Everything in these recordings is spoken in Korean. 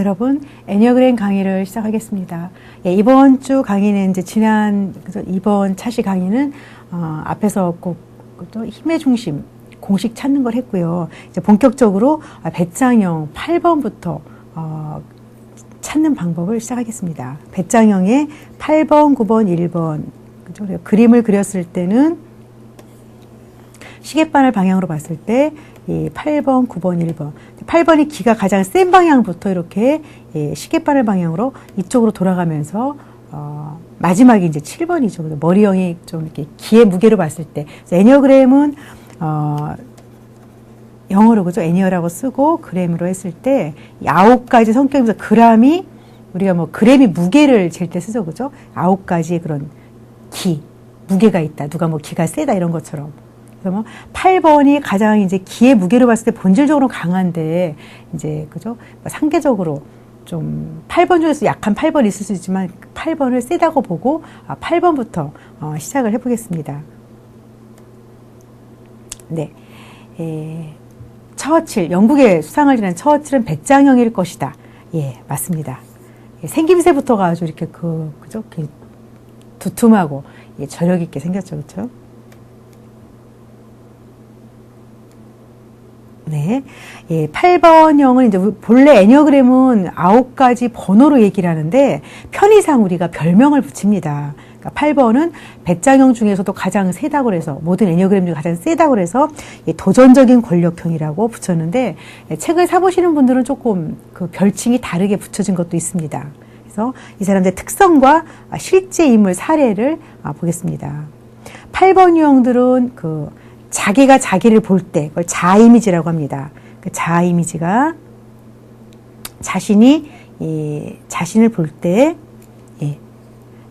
여러분, 애니어그램 강의를 시작하겠습니다. 예, 이번 주 강의는 이제 이번 차시 강의는 앞에서 꼭 힘의 중심 공식 찾는 걸 했고요. 이제 본격적으로 배짱형 8번부터 찾는 방법을 시작하겠습니다. 배짱형의 8번, 9번, 1번 그죠? 그림을 그렸을 때는 시계바늘 방향으로 봤을 때 이 8번, 9번, 1번 8번이 기가 가장 센 방향부터 이렇게 시계바늘 방향으로 이쪽으로 돌아가면서 마지막에 이제 7번이죠. 머리형이 좀 이렇게 기의 무게로 봤을 때 애니어그램은 영어로 그죠? 애니어라고 쓰고 그램으로 했을 때 9가지 성격이면서 그램이 우리가 뭐 그램이 무게를 잴 때 쓰죠. 그죠? 9가지의 그런 무게가 있다. 누가 뭐 기가 세다 이런 것처럼. 그래서 뭐 8번이 가장 이제 기의 무게로 봤을 때 본질적으로 강한데 이제 그죠? 상대적으로 좀 8번 중에서 약한 8번이 있을 수 있지만 8번을 세다고 보고 8번부터 시작을 해보겠습니다. 네. 처칠, 영국의 수상을 지낸 처칠은 배짱형일 것이다. 예, 맞습니다. 생김새부터가 아주 이렇게 그죠? 두툼하고 저력 있게 생겼죠, 그렇죠? 네. 8번형은 이제 본래 애니어그램은 9가지 번호로 얘기를 하는데 편의상 우리가 별명을 붙입니다. 그러니까 8번은 배짱형 중에서도 가장 세다고 해서 모든 애니어그램 중에 가장 세다고 해서 도전적인 권력형이라고 붙였는데 책을 사보시는 분들은 조금 그 별칭이 다르게 붙여진 것도 있습니다. 그래서 이 사람들의 특성과 실제 인물 사례를 보겠습니다. 8번 유형들은 자기가 자기를 볼 때 그걸 자아이미지라고 합니다. 그 자아이미지가 자신이 자신을 볼 때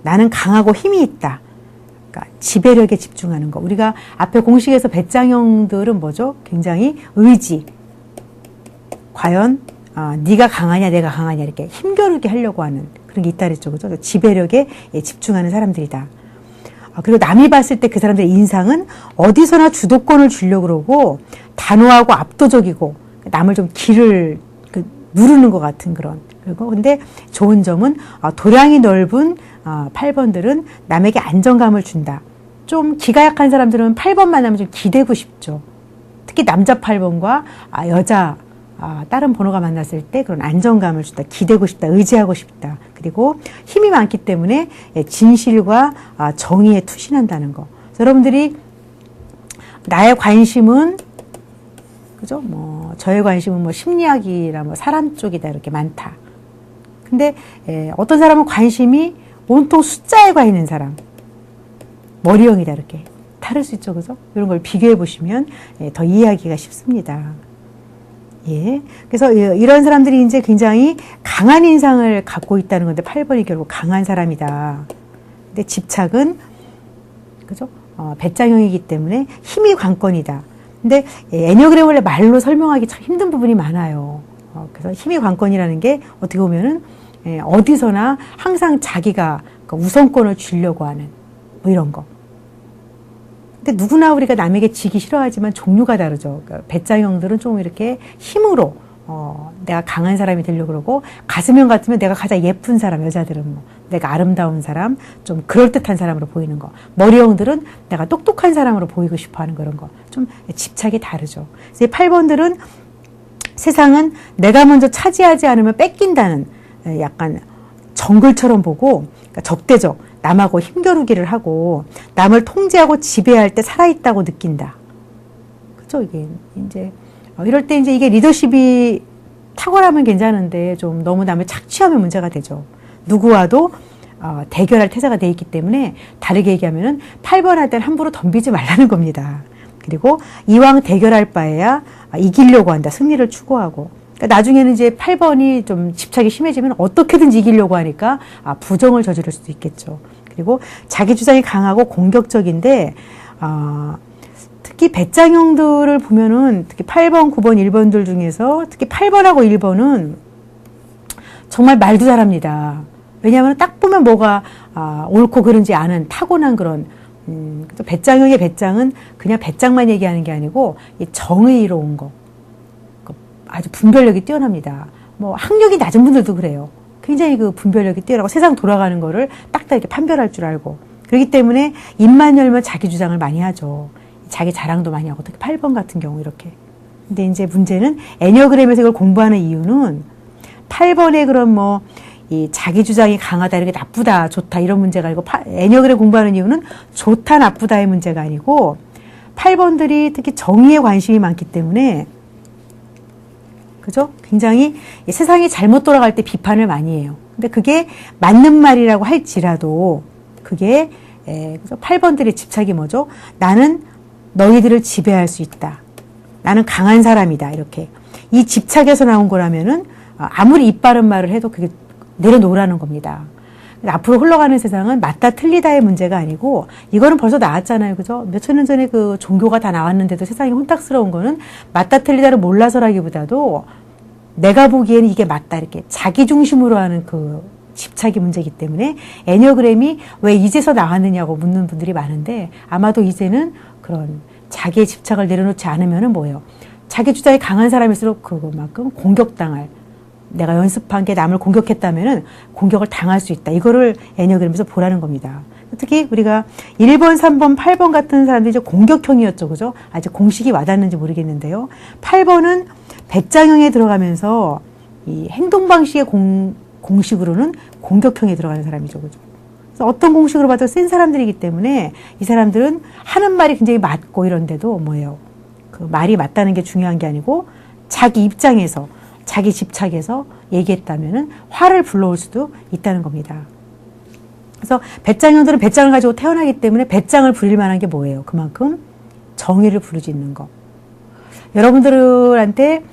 나는 강하고 힘이 있다. 그러니까 지배력에 집중하는 거. 우리가 앞에 공식에서 배짱형들은 뭐죠? 굉장히 의지. 과연 네가 강하냐 내가 강하냐 이렇게 힘겨루게 하려고 하는 그런 게 있다 그랬죠. 그죠? 지배력에 집중하는 사람들이다. 그리고 남이 봤을 때 그 사람들의 인상은 어디서나 주도권을 주려고 그러고 단호하고 압도적이고 남을 좀 기를 누르는 것 같은 그런. 그리고 근데 좋은 점은 도량이 넓은 8번들은 남에게 안정감을 준다. 좀 기가 약한 사람들은 8번 만나면 좀 기대고 싶죠. 특히 남자 8번과 여자 다른 번호가 만났을 때 그런 안정감을 준다. 기대고 싶다. 의지하고 싶다. 그리고 힘이 많기 때문에 진실과 정의에 투신한다는 거. 여러분들이 나의 관심은 그죠? 저의 관심은 심리학이나 사람 쪽이다 이렇게 많다. 근데 어떤 사람은 관심이 온통 숫자에 가 있는 사람, 머리형이다 이렇게 다를 수 있죠, 그죠? 이런 걸 비교해 보시면 더 이해하기가 쉽습니다. 예. 그래서 이런 사람들이 이제 굉장히 강한 인상을 갖고 있다는 건데 8번이 결국 강한 사람이다. 근데 집착은 그죠? 배짱형이기 때문에 힘이 관건이다. 근데 애니어그램 원래 말로 설명하기 참 힘든 부분이 많아요. 그래서 힘이 관건이라는 게 어떻게 보면은 어디서나 항상 자기가 우선권을 주려고 하는 이런 거. 근데 누구나 우리가 남에게 지기 싫어하지만 종류가 다르죠. 그러니까 배짱형들은 좀 이렇게 힘으로 내가 강한 사람이 되려고 그러고 가슴형 같으면 내가 가장 예쁜 사람, 여자들은 내가 아름다운 사람, 좀 그럴듯한 사람으로 보이는 거. 머리형들은 내가 똑똑한 사람으로 보이고 싶어 하는 그런 거. 좀 집착이 다르죠. 그래서 8번들은 세상은 내가 먼저 차지하지 않으면 뺏긴다는 약간 정글처럼 보고 그러니까 적대적. 남하고 힘겨루기를 하고 남을 통제하고 지배할 때 살아있다고 느낀다. 그죠? 이게 이제 이럴 때 이제 이게 리더십이 탁월하면 괜찮은데 좀 너무 남을 착취하면 문제가 되죠. 누구와도 대결할 태세가 돼 있기 때문에 다르게 얘기하면은 8번 할 때는 함부로 덤비지 말라는 겁니다. 그리고 이왕 대결할 바에야 이기려고 한다. 승리를 추구하고. 그러니까 나중에는 이제 8번이 좀 집착이 심해지면 어떻게든지 이기려고 하니까 부정을 저지를 수도 있겠죠. 그리고 자기 주장이 강하고 공격적인데 특히 배짱형들을 보면은 특히 8번, 9번, 1번들 중에서 특히 8번하고 1번은 정말 말도 잘합니다. 왜냐하면 딱 보면 뭐가 옳고 그른지 아는 타고난 그런 배짱형의 배짱은 그냥 배짱만 얘기하는 게 아니고 정의로운 거. 아주 분별력이 뛰어납니다. 뭐 학력이 낮은 분들도 그래요. 굉장히 그 분별력이 뛰어나고 세상 돌아가는 거를 딱딱 이렇게 판별할 줄 알고. 그렇기 때문에 입만 열면 자기 주장을 많이 하죠. 자기 자랑도 많이 하고, 특히 8번 같은 경우 이렇게. 근데 이제 문제는 애니어그램에서 이걸 공부하는 이유는 8번의 그런 뭐, 이 자기 주장이 강하다, 이렇게 나쁘다, 좋다, 이런 문제가 아니고, 애니어그램 공부하는 이유는 좋다, 나쁘다의 문제가 아니고, 8번들이 특히 정의에 관심이 많기 때문에, 그죠? 굉장히 세상이 잘못 돌아갈 때 비판을 많이 해요. 근데 그게 맞는 말이라고 할지라도, 그게, 그죠? 8번들의 집착이 뭐죠? 나는 너희들을 지배할 수 있다. 나는 강한 사람이다. 이렇게. 이 집착에서 나온 거라면은, 아무리 입 바른 말을 해도 그게 내려놓으라는 겁니다. 앞으로 흘러가는 세상은 맞다 틀리다의 문제가 아니고 이거는 벌써 나왔잖아요. 그죠? 몇천 년 전에 그 종교가 다 나왔는데도 세상이 혼탁스러운 거는 맞다 틀리다를 몰라서라기보다도 내가 보기에는 이게 맞다 이렇게 자기 중심으로 하는 그 집착이 문제이기 때문에 애니어그램이 왜 이제서 나왔느냐고 묻는 분들이 많은데 아마도 이제는 그런 자기의 집착을 내려놓지 않으면은 뭐예요? 자기 주장이 강한 사람일수록 그만큼 공격당할 내가 연습한 게 남을 공격했다면은 공격을 당할 수 있다. 이거를 애니어그램에서 보라는 겁니다. 특히 우리가 1번, 3번, 8번 같은 사람들이 이제 공격형이었죠. 그죠? 아직 공식이 와닿는지 모르겠는데요. 8번은 배짱형에 들어가면서 이 행동 방식의 공식으로는 공격형에 들어가는 사람이죠. 그죠? 그래서 어떤 공식으로 봐도 센 사람들이기 때문에 이 사람들은 하는 말이 굉장히 맞고 이런데도 뭐예요? 그 말이 맞다는 게 중요한 게 아니고 자기 입장에서 자기 집착에서 얘기했다면은 화를 불러올 수도 있다는 겁니다. 그래서 배짱형들은 배짱을 가지고 태어나기 때문에 배짱을 부릴 만한 게 뭐예요? 그만큼 정의를 부르짖는 거. 여러분들한테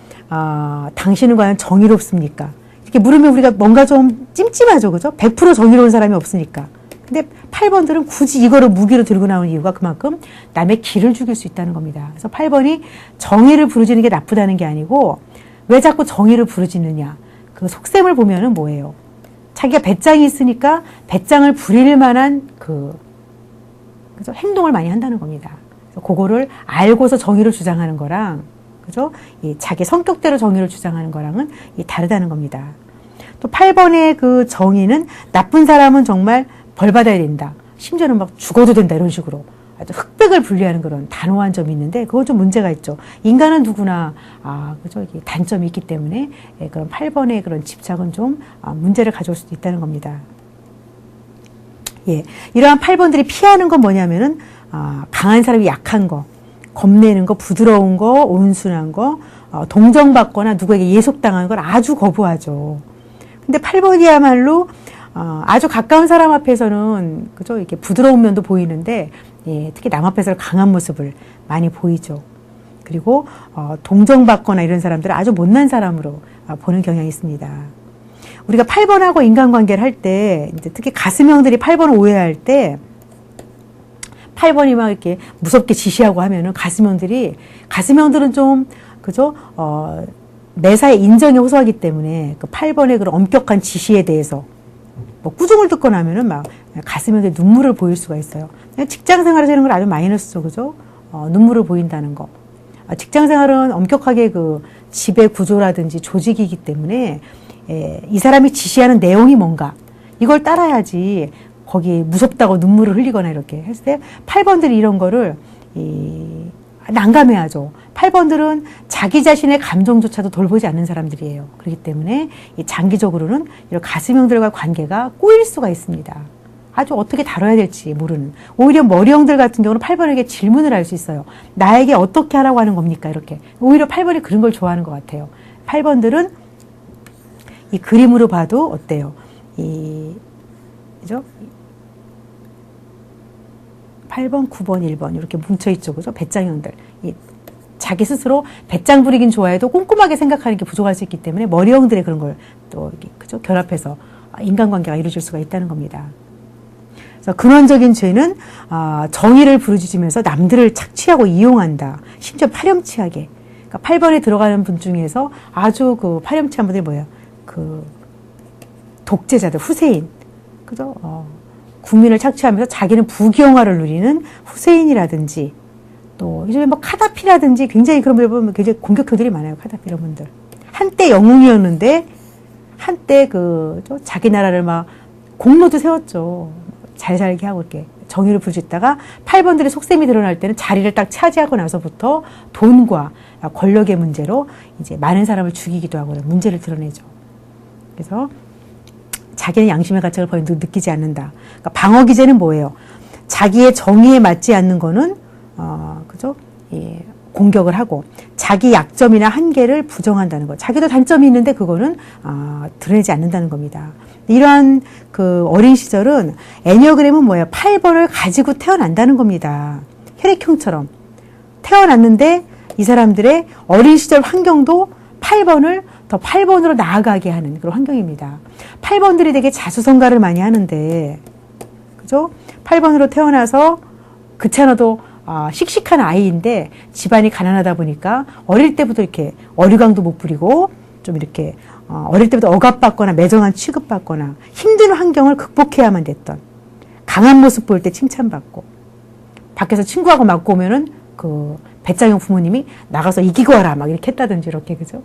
당신은 과연 정의롭습니까? 이렇게 물으면 우리가 뭔가 좀 찜찜하죠, 그죠? 100% 정의로운 사람이 없으니까. 근데 8번들은 굳이 이거를 무기로 들고 나온 이유가 그만큼 남의 기를 죽일 수 있다는 겁니다. 그래서 8번이 정의를 부르짖는 게 나쁘다는 게 아니고 왜 자꾸 정의를 부르짖느냐. 그 속셈을 보면은 뭐예요? 자기가 배짱이 있으니까 배짱을 부릴 만한 그죠? 행동을 많이 한다는 겁니다. 그래서 그거를 알고서 정의를 주장하는 거랑, 그죠? 이 자기 성격대로 정의를 주장하는 거랑은 다르다는 겁니다. 또 8번의 그 정의는 나쁜 사람은 정말 벌 받아야 된다. 심지어는 막 죽어도 된다. 이런 식으로. 아주 흑백을 분리하는 그런 단호한 점이 있는데 그건 좀 문제가 있죠. 인간은 누구나 그죠? 단점이 있기 때문에 그런 8번의 그런 집착은 좀 문제를 가져올 수도 있다는 겁니다. 예, 이러한 8번들이 피하는 건 뭐냐면은 강한 사람이 약한 거, 겁내는 거, 부드러운 거, 온순한 거, 동정받거나 누구에게 예속당하는 걸 아주 거부하죠. 근데 8번이야말로 아주 가까운 사람 앞에서는 그죠? 이렇게 부드러운 면도 보이는데 예, 특히 남 앞에서 강한 모습을 많이 보이죠. 그리고 동정받거나 이런 사람들은 아주 못난 사람으로 보는 경향이 있습니다. 우리가 8번하고 인간관계를 할 때 이제 특히 가슴형들이 8번을 오해할 때 8번이 막 이렇게 무섭게 지시하고 하면은 가슴형들은 좀 그죠? 매사에 인정에 호소하기 때문에 그 8번의 그런 엄격한 지시에 대해서 뭐 꾸중을 듣거나 하면은 막 가슴에 눈물을 보일 수가 있어요. 직장 생활에서 이런 걸 아주 마이너스죠, 그죠? 눈물을 보인다는 거. 직장 생활은 엄격하게 그 지배 구조라든지 조직이기 때문에 이 사람이 지시하는 내용이 뭔가 이걸 따라야지 거기 무섭다고 눈물을 흘리거나 이렇게 했을 때 8번들이 이런 거를 난감해하죠. 8번들은 자기 자신의 감정조차도 돌보지 않는 사람들이에요. 그렇기 때문에 장기적으로는 이런 가슴형들과 관계가 꼬일 수가 있습니다. 아주 어떻게 다뤄야 될지 모르는. 오히려 머리형들 같은 경우는 8번에게 질문을 할 수 있어요. 나에게 어떻게 하라고 하는 겁니까? 이렇게. 오히려 8번이 그런 걸 좋아하는 것 같아요. 8번들은 이 그림으로 봐도 어때요? 그죠? 8번, 9번, 1번 이렇게 뭉쳐있죠. 그죠? 배짱형들. 자기 스스로 배짱 부리긴 좋아해도 꼼꼼하게 생각하는 게 부족할 수 있기 때문에 머리형들의 그런 걸 또 그죠? 결합해서 인간관계가 이루어질 수가 있다는 겁니다. 그래서 근원적인 죄는 정의를 부르짖으면서 남들을 착취하고 이용한다. 심지어 파렴치하게. 그러니까 8번에 들어가는 분 중에서 아주 그 파렴치한 분들이 뭐예요? 그 독재자들, 후세인. 그죠? 국민을 착취하면서 자기는 부귀영화를 누리는 후세인이라든지 또 요즘에 뭐 카다피라든지 굉장히 그런 분들 보면 굉장히 공격형들이 많아요. 카다피 이런 분들. 한때 영웅이었는데 한때 자기 나라를 막 공로도 세웠죠. 잘 살게 하고 이렇게 정의를 부르짖다가 8번들의 속셈이 드러날 때는 자리를 딱 차지하고 나서부터 돈과 권력의 문제로 이제 많은 사람을 죽이기도 하고 문제를 드러내죠. 그래서 자기는 양심의 가책을 번뜩 느끼지 않는다. 그러니까 방어 기제는 뭐예요? 자기의 정의에 맞지 않는 거는 그죠? 예, 공격을 하고 자기 약점이나 한계를 부정한다는 거. 자기도 단점이 있는데 그거는 드러내지 않는다는 겁니다. 이러한 그 어린 시절은 애니어그램은 뭐예요? 8번을 가지고 태어난다는 겁니다. 혈액형처럼 태어났는데 이 사람들의 어린 시절 환경도 8번을 더 8번으로 나아가게 하는 그런 환경입니다. 8번들이 되게 자수성가를 많이 하는데, 그죠? 8번으로 태어나서 그찮아도 씩씩한 아이인데 집안이 가난하다 보니까 어릴 때부터 이렇게 어리광도 못 부리고 좀 이렇게 어릴 때부터 억압받거나 매정한 취급받거나 힘든 환경을 극복해야만 됐던, 강한 모습 보일 때 칭찬받고 밖에서 친구하고 맞고 오면은 그 배짱형 부모님이 나가서 이기고 와라 막 이렇게 했다든지 이렇게, 그죠?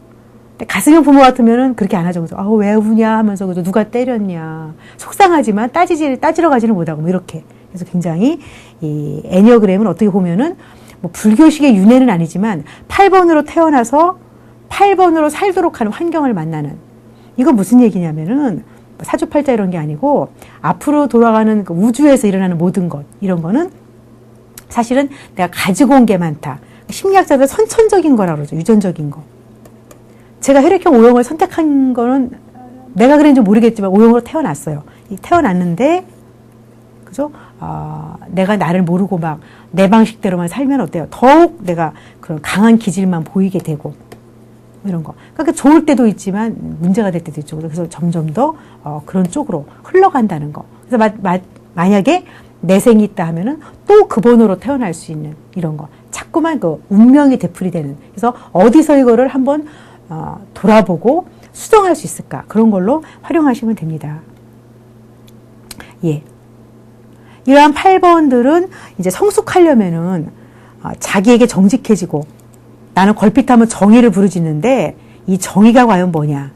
근데 가슴형 부모 같으면은 그렇게 안 하죠. 그죠? 왜 우냐 하면서, 그죠? 누가 때렸냐. 속상하지만 따지러 가지는 못하고 뭐 이렇게. 그래서 굉장히 이 애니어그램은 어떻게 보면은 뭐 불교식의 윤회는 아니지만 8번으로 태어나서 8번으로 살도록 하는 환경을 만나는, 이건 무슨 얘기냐면은 사주팔자 이런 게 아니고 앞으로 돌아가는 그 우주에서 일어나는 모든 것, 이런 거는 사실은 내가 가지고 온 게 많다. 심리학자들 선천적인 거라고 그러죠. 유전적인 거. 제가 혈액형 O형을 선택한 거는 내가 그랬는지 모르겠지만 O형으로 태어났어요. 태어났는데, 그죠? 내가 나를 모르고 막 내 방식대로만 살면 어때요? 더욱 내가 그런 강한 기질만 보이게 되고, 이런 거. 그러니까 좋을 때도 있지만 문제가 될 때도 있죠. 그래서 점점 더 그런 쪽으로 흘러간다는 거. 그래서 만약에 내생이 있다 하면은 또 그 번호로 태어날 수 있는 이런 거. 자꾸만 그 운명이 되풀이되는. 그래서 어디서 이거를 한번 돌아보고 수정할 수 있을까? 그런 걸로 활용하시면 됩니다. 예. 이러한 8번들은 이제 성숙하려면은 자기에게 정직해지고, 나는 걸핏하면 정의를 부르짖는데 이 정의가 과연 뭐냐?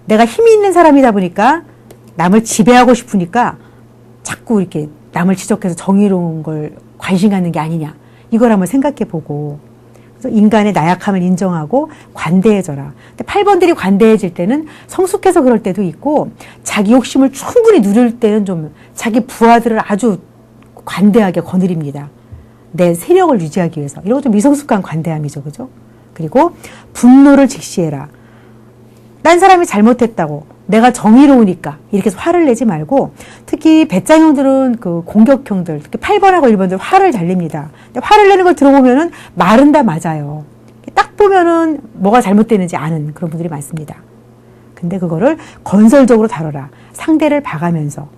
내가 힘이 있는 사람이다 보니까 남을 지배하고 싶으니까 자꾸 이렇게 남을 지적해서 정의로운 걸 관심 갖는 게 아니냐? 이걸 한번 생각해 보고, 그래서 인간의 나약함을 인정하고 관대해져라. 근데 8번들이 관대해질 때는 성숙해서 그럴 때도 있고, 자기 욕심을 충분히 누릴 때는 좀 자기 부하들을 아주 관대하게 거느립니다. 내 세력을 유지하기 위해서. 이런 것도 미성숙한 관대함이죠. 그죠? 그리고 분노를 직시해라. 딴 사람이 잘못했다고 내가 정의로우니까 이렇게 해서 화를 내지 말고, 특히 배짱형들은 그 공격형들, 특히 8번하고 1번들 화를 잘 냅니다. 근데 화를 내는 걸 들어보면은 말은 다 맞아요. 딱 보면은 뭐가 잘못되는지 아는 그런 분들이 많습니다. 근데 그거를 건설적으로 다뤄라. 상대를 봐가면서.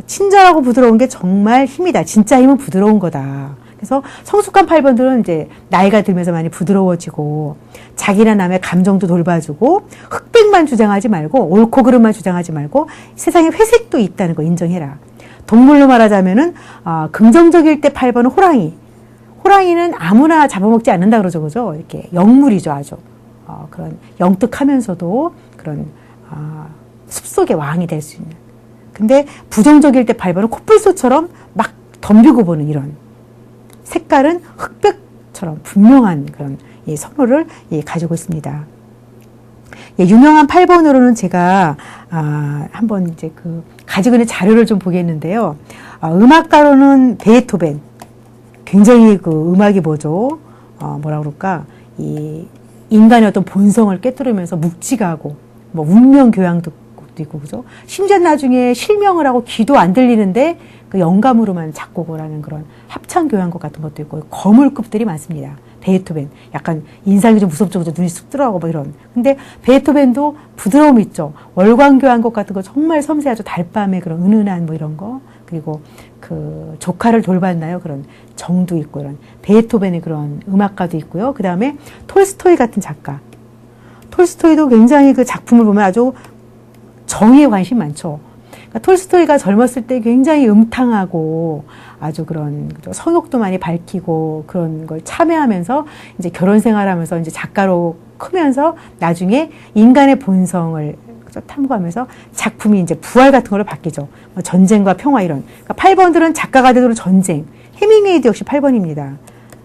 친절하고 부드러운 게 정말 힘이다. 진짜 힘은 부드러운 거다. 그래서 성숙한 8번들은 이제 나이가 들면서 많이 부드러워지고, 자기나 남의 감정도 돌봐주고, 흑백만 주장하지 말고, 옳고 그름만 주장하지 말고, 세상에 회색도 있다는 거 인정해라. 동물로 말하자면은 긍정적일 때 8번은 호랑이. 호랑이는 아무나 잡아먹지 않는다 그러죠. 그죠? 이렇게 영물이죠. 아주 그런 영특하면서도 그런 숲속의 왕이 될 수 있는. 근데 부정적일 때 8번은 코뿔소처럼 막 덤비고 보는 이런, 색깔은 흑백처럼 분명한 그런 선호를 가지고 있습니다. 유명한 8번으로는 제가 한번 이제 가지고 있는 자료를 좀 보겠는데요. 음악가로는 베토벤. 굉장히 그 음악이 뭐죠? 뭐라 그럴까? 이 인간의 어떤 본성을 꿰뚫으면서 묵직하고, 뭐 운명 교양도 있고, 그죠? 심지어 나중에 실명을 하고 귀도 안 들리는데 그 영감으로만 작곡을 하는 그런 합창 교향곡 같은 것도 있고, 거물급들이 많습니다. 베토벤. 약간 인상이 좀 무섭죠. 그죠? 눈이 쑥 들어가고 뭐 이런. 근데 베토벤도 부드러움 있죠. 월광 교향곡 같은 거 정말 섬세하죠. 달밤의 그런 은은한 뭐 이런 거. 그리고 그 조카를 돌봤나요? 그런 정도 있고, 이런 베토벤의 그런 음악가도 있고요. 그 다음에 톨스토이 같은 작가. 톨스토이도 굉장히 그 작품을 보면 아주 정의에 관심 많죠. 그러니까 톨스토이가 젊었을 때 굉장히 음탕하고 아주 그런 성욕도 많이 밝히고 그런 걸 참여하면서 이제 결혼 생활하면서 이제 작가로 크면서 나중에 인간의 본성을 탐구하면서 작품이 이제 부활 같은 걸로 바뀌죠. 전쟁과 평화 이런. 그러니까 8번들은 작가가 되도록 전쟁. 해밍웨이도 역시 8번입니다.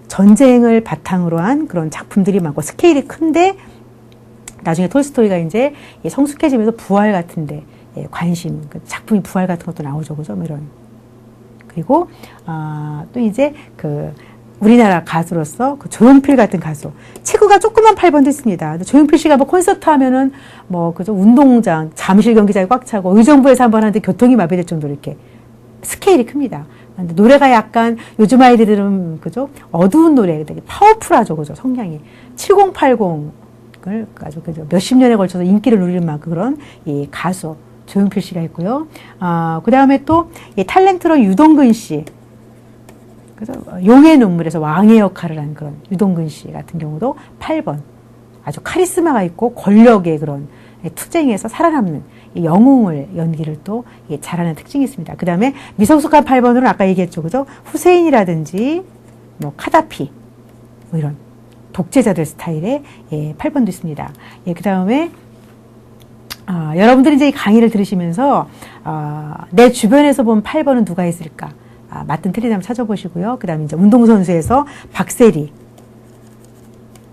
전쟁을 바탕으로 한 그런 작품들이 많고 스케일이 큰데 나중에 톨스토이가 이제 성숙해지면서 부활 같은데 관심, 작품이 부활 같은 것도 나오죠, 그죠? 뭐 이런. 그리고 또 이제 그 우리나라 가수로서 그 조용필 같은 가수. 체구가 조그만 8번도 있습니다. 조용필 씨가 뭐 콘서트 하면은 뭐 그죠? 운동장, 잠실 경기장이 꽉 차고 의정부에서 한번 하는데 교통이 마비될 정도로 이렇게 스케일이 큽니다. 근데 노래가 약간 요즘 아이들은 그죠? 어두운 노래, 되게 파워풀하죠, 그죠? 성량이 7080을 아주 그죠? 몇십 년에 걸쳐서 인기를 누리는 만큼 그런 이 가수 조용필 씨가 있고요. 그 다음에 또 이 탤런트로 유동근 씨. 그래서 용의 눈물에서 왕의 역할을 한 그런 유동근 씨 같은 경우도 8번. 아주 카리스마가 있고 권력의 그런 투쟁에서 살아남는 영웅을 연기를 또 잘하는 특징이 있습니다. 그 다음에 미성숙한 8번으로는 아까 얘기했죠. 그죠? 후세인이라든지 뭐 카다피 뭐 이런 독재자들 스타일의 8번도 있습니다. 그 다음에 여러분들이 이제 이 강의를 들으시면서 내 주변에서 본 8번은 누가 있을까? 맞든 틀리든 한번 찾아보시고요. 그 다음에 이제 운동선수에서 박세리,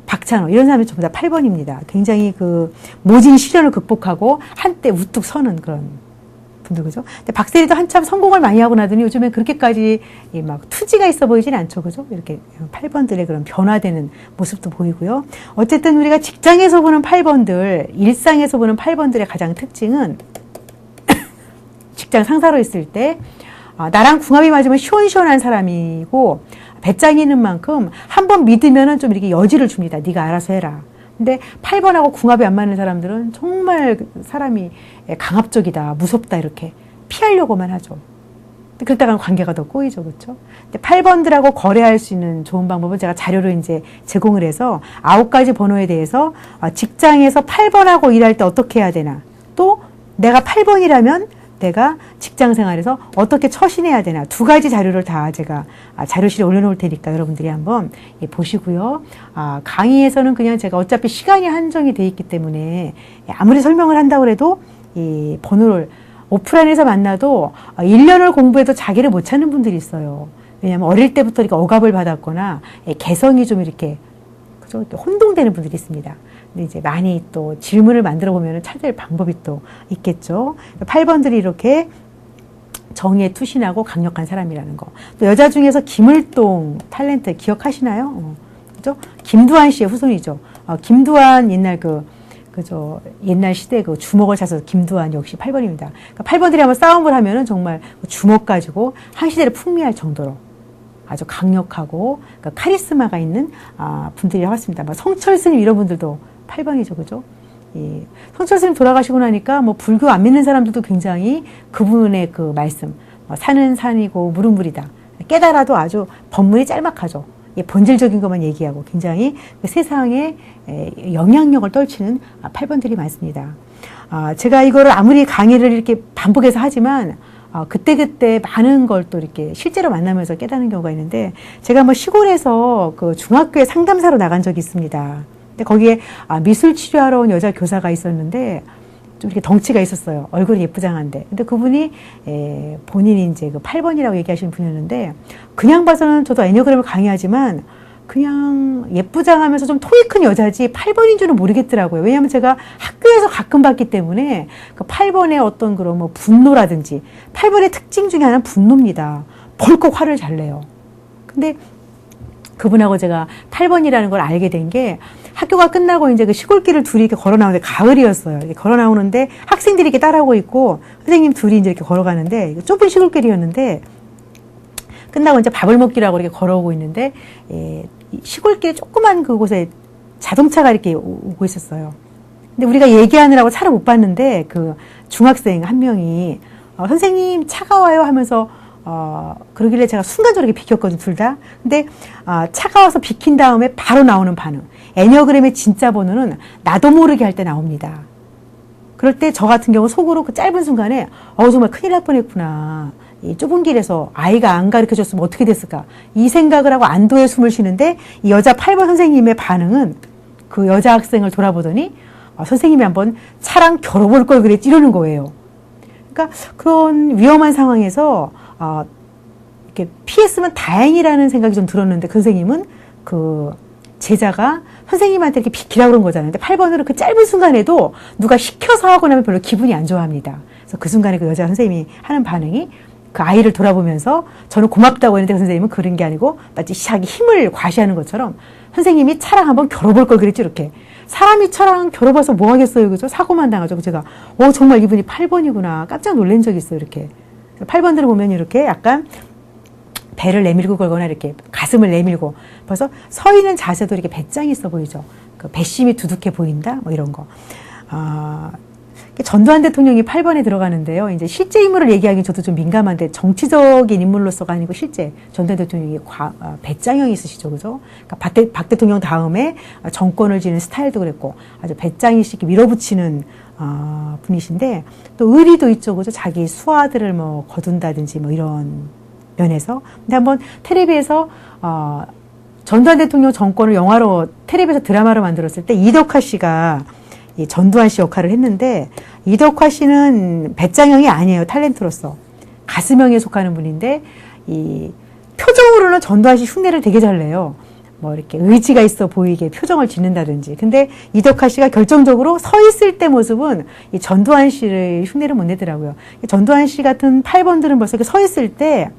박찬호, 이런 사람이 전부 다 8번입니다. 굉장히 그 모진 시련을 극복하고 한때 우뚝 서는 그런 분들, 그죠? 근데 박세리도 한참 성공을 많이 하고 나더니 요즘엔 그렇게까지 막 투지가 있어 보이진 않죠, 그죠? 이렇게 8번들의 그런 변화되는 모습도 보이고요. 어쨌든 우리가 직장에서 보는 8번들, 일상에서 보는 8번들의 가장 특징은 직장 상사로 있을 때 나랑 궁합이 맞으면 시원시원한 사람이고 배짱이 있는 만큼 한번 믿으면은 좀 이렇게 여지를 줍니다. 네가 알아서 해라. 근데 8번하고 궁합이 안 맞는 사람들은 정말 사람이 강압적이다, 무섭다 이렇게 피하려고만 하죠. 그러다가 관계가 더 꼬이죠, 그렇죠? 8번들하고 거래할 수 있는 좋은 방법은 제가 자료를 이제 제공을 해서 9가지 번호에 대해서 직장에서 8번하고 일할 때 어떻게 해야 되나, 또 내가 8번이라면 내가 직장 생활에서 어떻게 처신해야 되나, 2가지 자료를 다 제가 자료실에 올려놓을 테니까 여러분들이 한번 보시고요. 강의에서는 그냥 제가 어차피 시간이 한정이 돼 있기 때문에 아무리 설명을 한다고 해도 이 번호를 오프라인에서 만나도 1년을 공부해도 자기를 못 찾는 분들이 있어요. 왜냐하면 어릴 때부터 이렇게 억압을 받았거나 개성이 좀 이렇게 그죠? 혼동되는 분들이 있습니다. 근데 이제 많이 또 질문을 만들어 보면 찾을 방법이 또 있겠죠. 8번들이 이렇게 정의에 투신하고 강력한 사람이라는 거. 또 여자 중에서 김을동 탤런트 기억하시나요? 그죠? 김두한 씨의 후손이죠. 김두한 옛날 그죠? 옛날 시대 그 주먹을 차서 김두한 역시 8번입니다. 그러니까 8번들이 한번 싸움을 하면은 정말 주먹 가지고 한 시대를 풍미할 정도로 아주 강력하고 그러니까 카리스마가 있는 분들이라고 했습니다. 성철 스님 이런 분들도 8번이죠, 그죠? 성철 스님 돌아가시고 나니까 뭐 불교 안 믿는 사람들도 굉장히 그분의 그 말씀, 산은 산이고 물은 물이다. 깨달아도 아주 법문이 짤막하죠. 본질적인 것만 얘기하고 굉장히 세상에 영향력을 떨치는 8번들이 많습니다. 제가 이거를 아무리 강의를 이렇게 반복해서 하지만 그때그때 많은 걸 또 이렇게 실제로 만나면서 깨닫는 경우가 있는데, 제가 뭐 시골에서 그 중학교에 상담사로 나간 적이 있습니다. 근데 거기에 미술 치료하러 온 여자 교사가 있었는데 좀 이렇게 덩치가 있었어요. 얼굴이 예쁘장한데. 근데 그분이 본인이 이제 그 8번이라고 얘기하시는 분이었는데, 그냥 봐서는 저도 애니어그램을 강의하지만 그냥 예쁘장하면서 좀 통이 큰 여자지 8번인 줄은 모르겠더라고요. 왜냐하면 제가 학교에서 가끔 봤기 때문에 그 8번의 어떤 그런 뭐 분노라든지, 8번의 특징 중에 하나는 분노입니다. 벌컥 화를 잘 내요. 근데 그분하고 제가 8번이라는 걸 알게 된 게, 학교가 끝나고 이제 그 시골길을 둘이 이렇게 걸어 나오는데 가을이었어요. 이렇게 걸어 나오는데 학생들이 이렇게 따라오고 있고 선생님 둘이 이제 이렇게 걸어가는데, 좁은 시골길이었는데 끝나고 이제 밥을 먹기라고 이렇게 걸어오고 있는데 시골길 조그만 그곳에 자동차가 이렇게 오고 있었어요. 근데 우리가 얘기하느라고 차를 못 봤는데 그 중학생 한 명이 선생님 차가 와요 하면서 그러길래 제가 순간적으로 이렇게 비켰거든요, 둘 다. 근데 차가 와서 비킨 다음에 바로 나오는 반응. 애니어그램의 진짜 번호는 나도 모르게 할 때 나옵니다. 그럴 때 저 같은 경우 속으로 그 짧은 순간에 정말 큰일 날 뻔했구나. 이 좁은 길에서 아이가 안 가르쳐줬으면 어떻게 됐을까. 이 생각을 하고 안도의 숨을 쉬는데 이 여자 8번 선생님의 반응은 그 여자 학생을 돌아보더니 선생님이 한번 차랑 겨뤄볼 걸 그랬지 이러는 거예요. 그러니까 그런 위험한 상황에서 이렇게 피했으면 다행이라는 생각이 좀 들었는데 그 선생님은 그 제자가 선생님한테 이렇게 비키라고 그런 거잖아요. 근데 8번으로 그 짧은 순간에도 누가 시켜서 하고 나면 별로 기분이 안 좋아합니다. 그래서 그 순간에 그 여자 선생님이 하는 반응이 그 아이를 돌아보면서 저는 고맙다고 했는데 그 선생님은 그런 게 아니고 마치 자기 힘을 과시하는 것처럼 선생님이 차랑 한번 겨뤄볼 걸 그랬지 이렇게. 사람이 차랑 겨뤄봐서 뭐 하겠어요. 그죠? 사고만 당하죠. 제가 정말 이분이 8번이구나 깜짝 놀란 적이 있어요. 이렇게. 8번들을 보면 이렇게 약간 배를 내밀고 걸거나 이렇게 가슴을 내밀고 벌써 서 있는 자세도 이렇게 배짱이 있어 보이죠. 그 배심이 두둑해 보인다. 뭐 이런 거. 전두환 대통령이 8번에 들어가는데요. 이제 실제 인물을 얘기하기는 저도 좀 민감한데 정치적인 인물로서가 아니고 실제 전두환 대통령이 배짱형이 있으시죠. 그죠? 그러니까 박 대통령 다음에 정권을 지는 스타일도 그랬고 아주 배짱이시게 밀어붙이는 분이신데 또 의리도 있죠. 그죠? 자기 수하들을 뭐 거둔다든지 뭐 이런 면에서. 근데 한번 텔레비에서 전두환 대통령 정권을 영화로 텔레비에서 드라마로 만들었을 때 이덕화 씨가 이 전두환 씨 역할을 했는데 이덕화 씨는 배짱형이 아니에요. 탤런트로서 가슴형에 속하는 분인데 이 표정으로는 전두환 씨 흉내를 되게 잘 내요. 뭐 이렇게 의지가 있어 보이게 표정을 짓는다든지. 근데 이덕화 씨가 결정적으로 서 있을 때 모습은 이 전두환 씨를 흉내를 못 내더라고요. 전두환 씨 같은 8번들은 벌써 이렇게 서 있을 때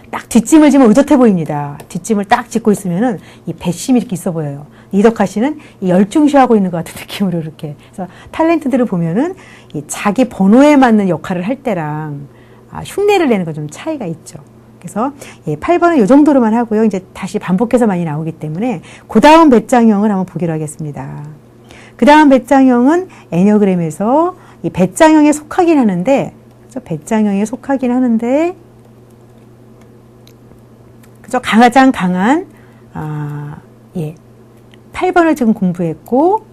딱 뒷짐을 지면 의젓해 보입니다. 뒷짐을 딱 짚고 있으면은 이 배심이 이렇게 있어 보여요. 이덕화 씨는 이 열중시하고 있는 것 같은 느낌으로 이렇게. 그래서 탤런트들을 보면은 이 자기 번호에 맞는 역할을 할 때랑 흉내를 내는 건 좀 차이가 있죠. 그래서 8번은 이 정도로만 하고요. 이제 다시 반복해서 많이 나오기 때문에 그 다음 배짱형을 한번 보기로 하겠습니다. 그 다음 배짱형은 애니어그램에서 이 배짱형에 속하긴 하는데, 그죠? 배짱형에 속하긴 하는데, 그죠? 가장 강한 8번을 지금 공부했고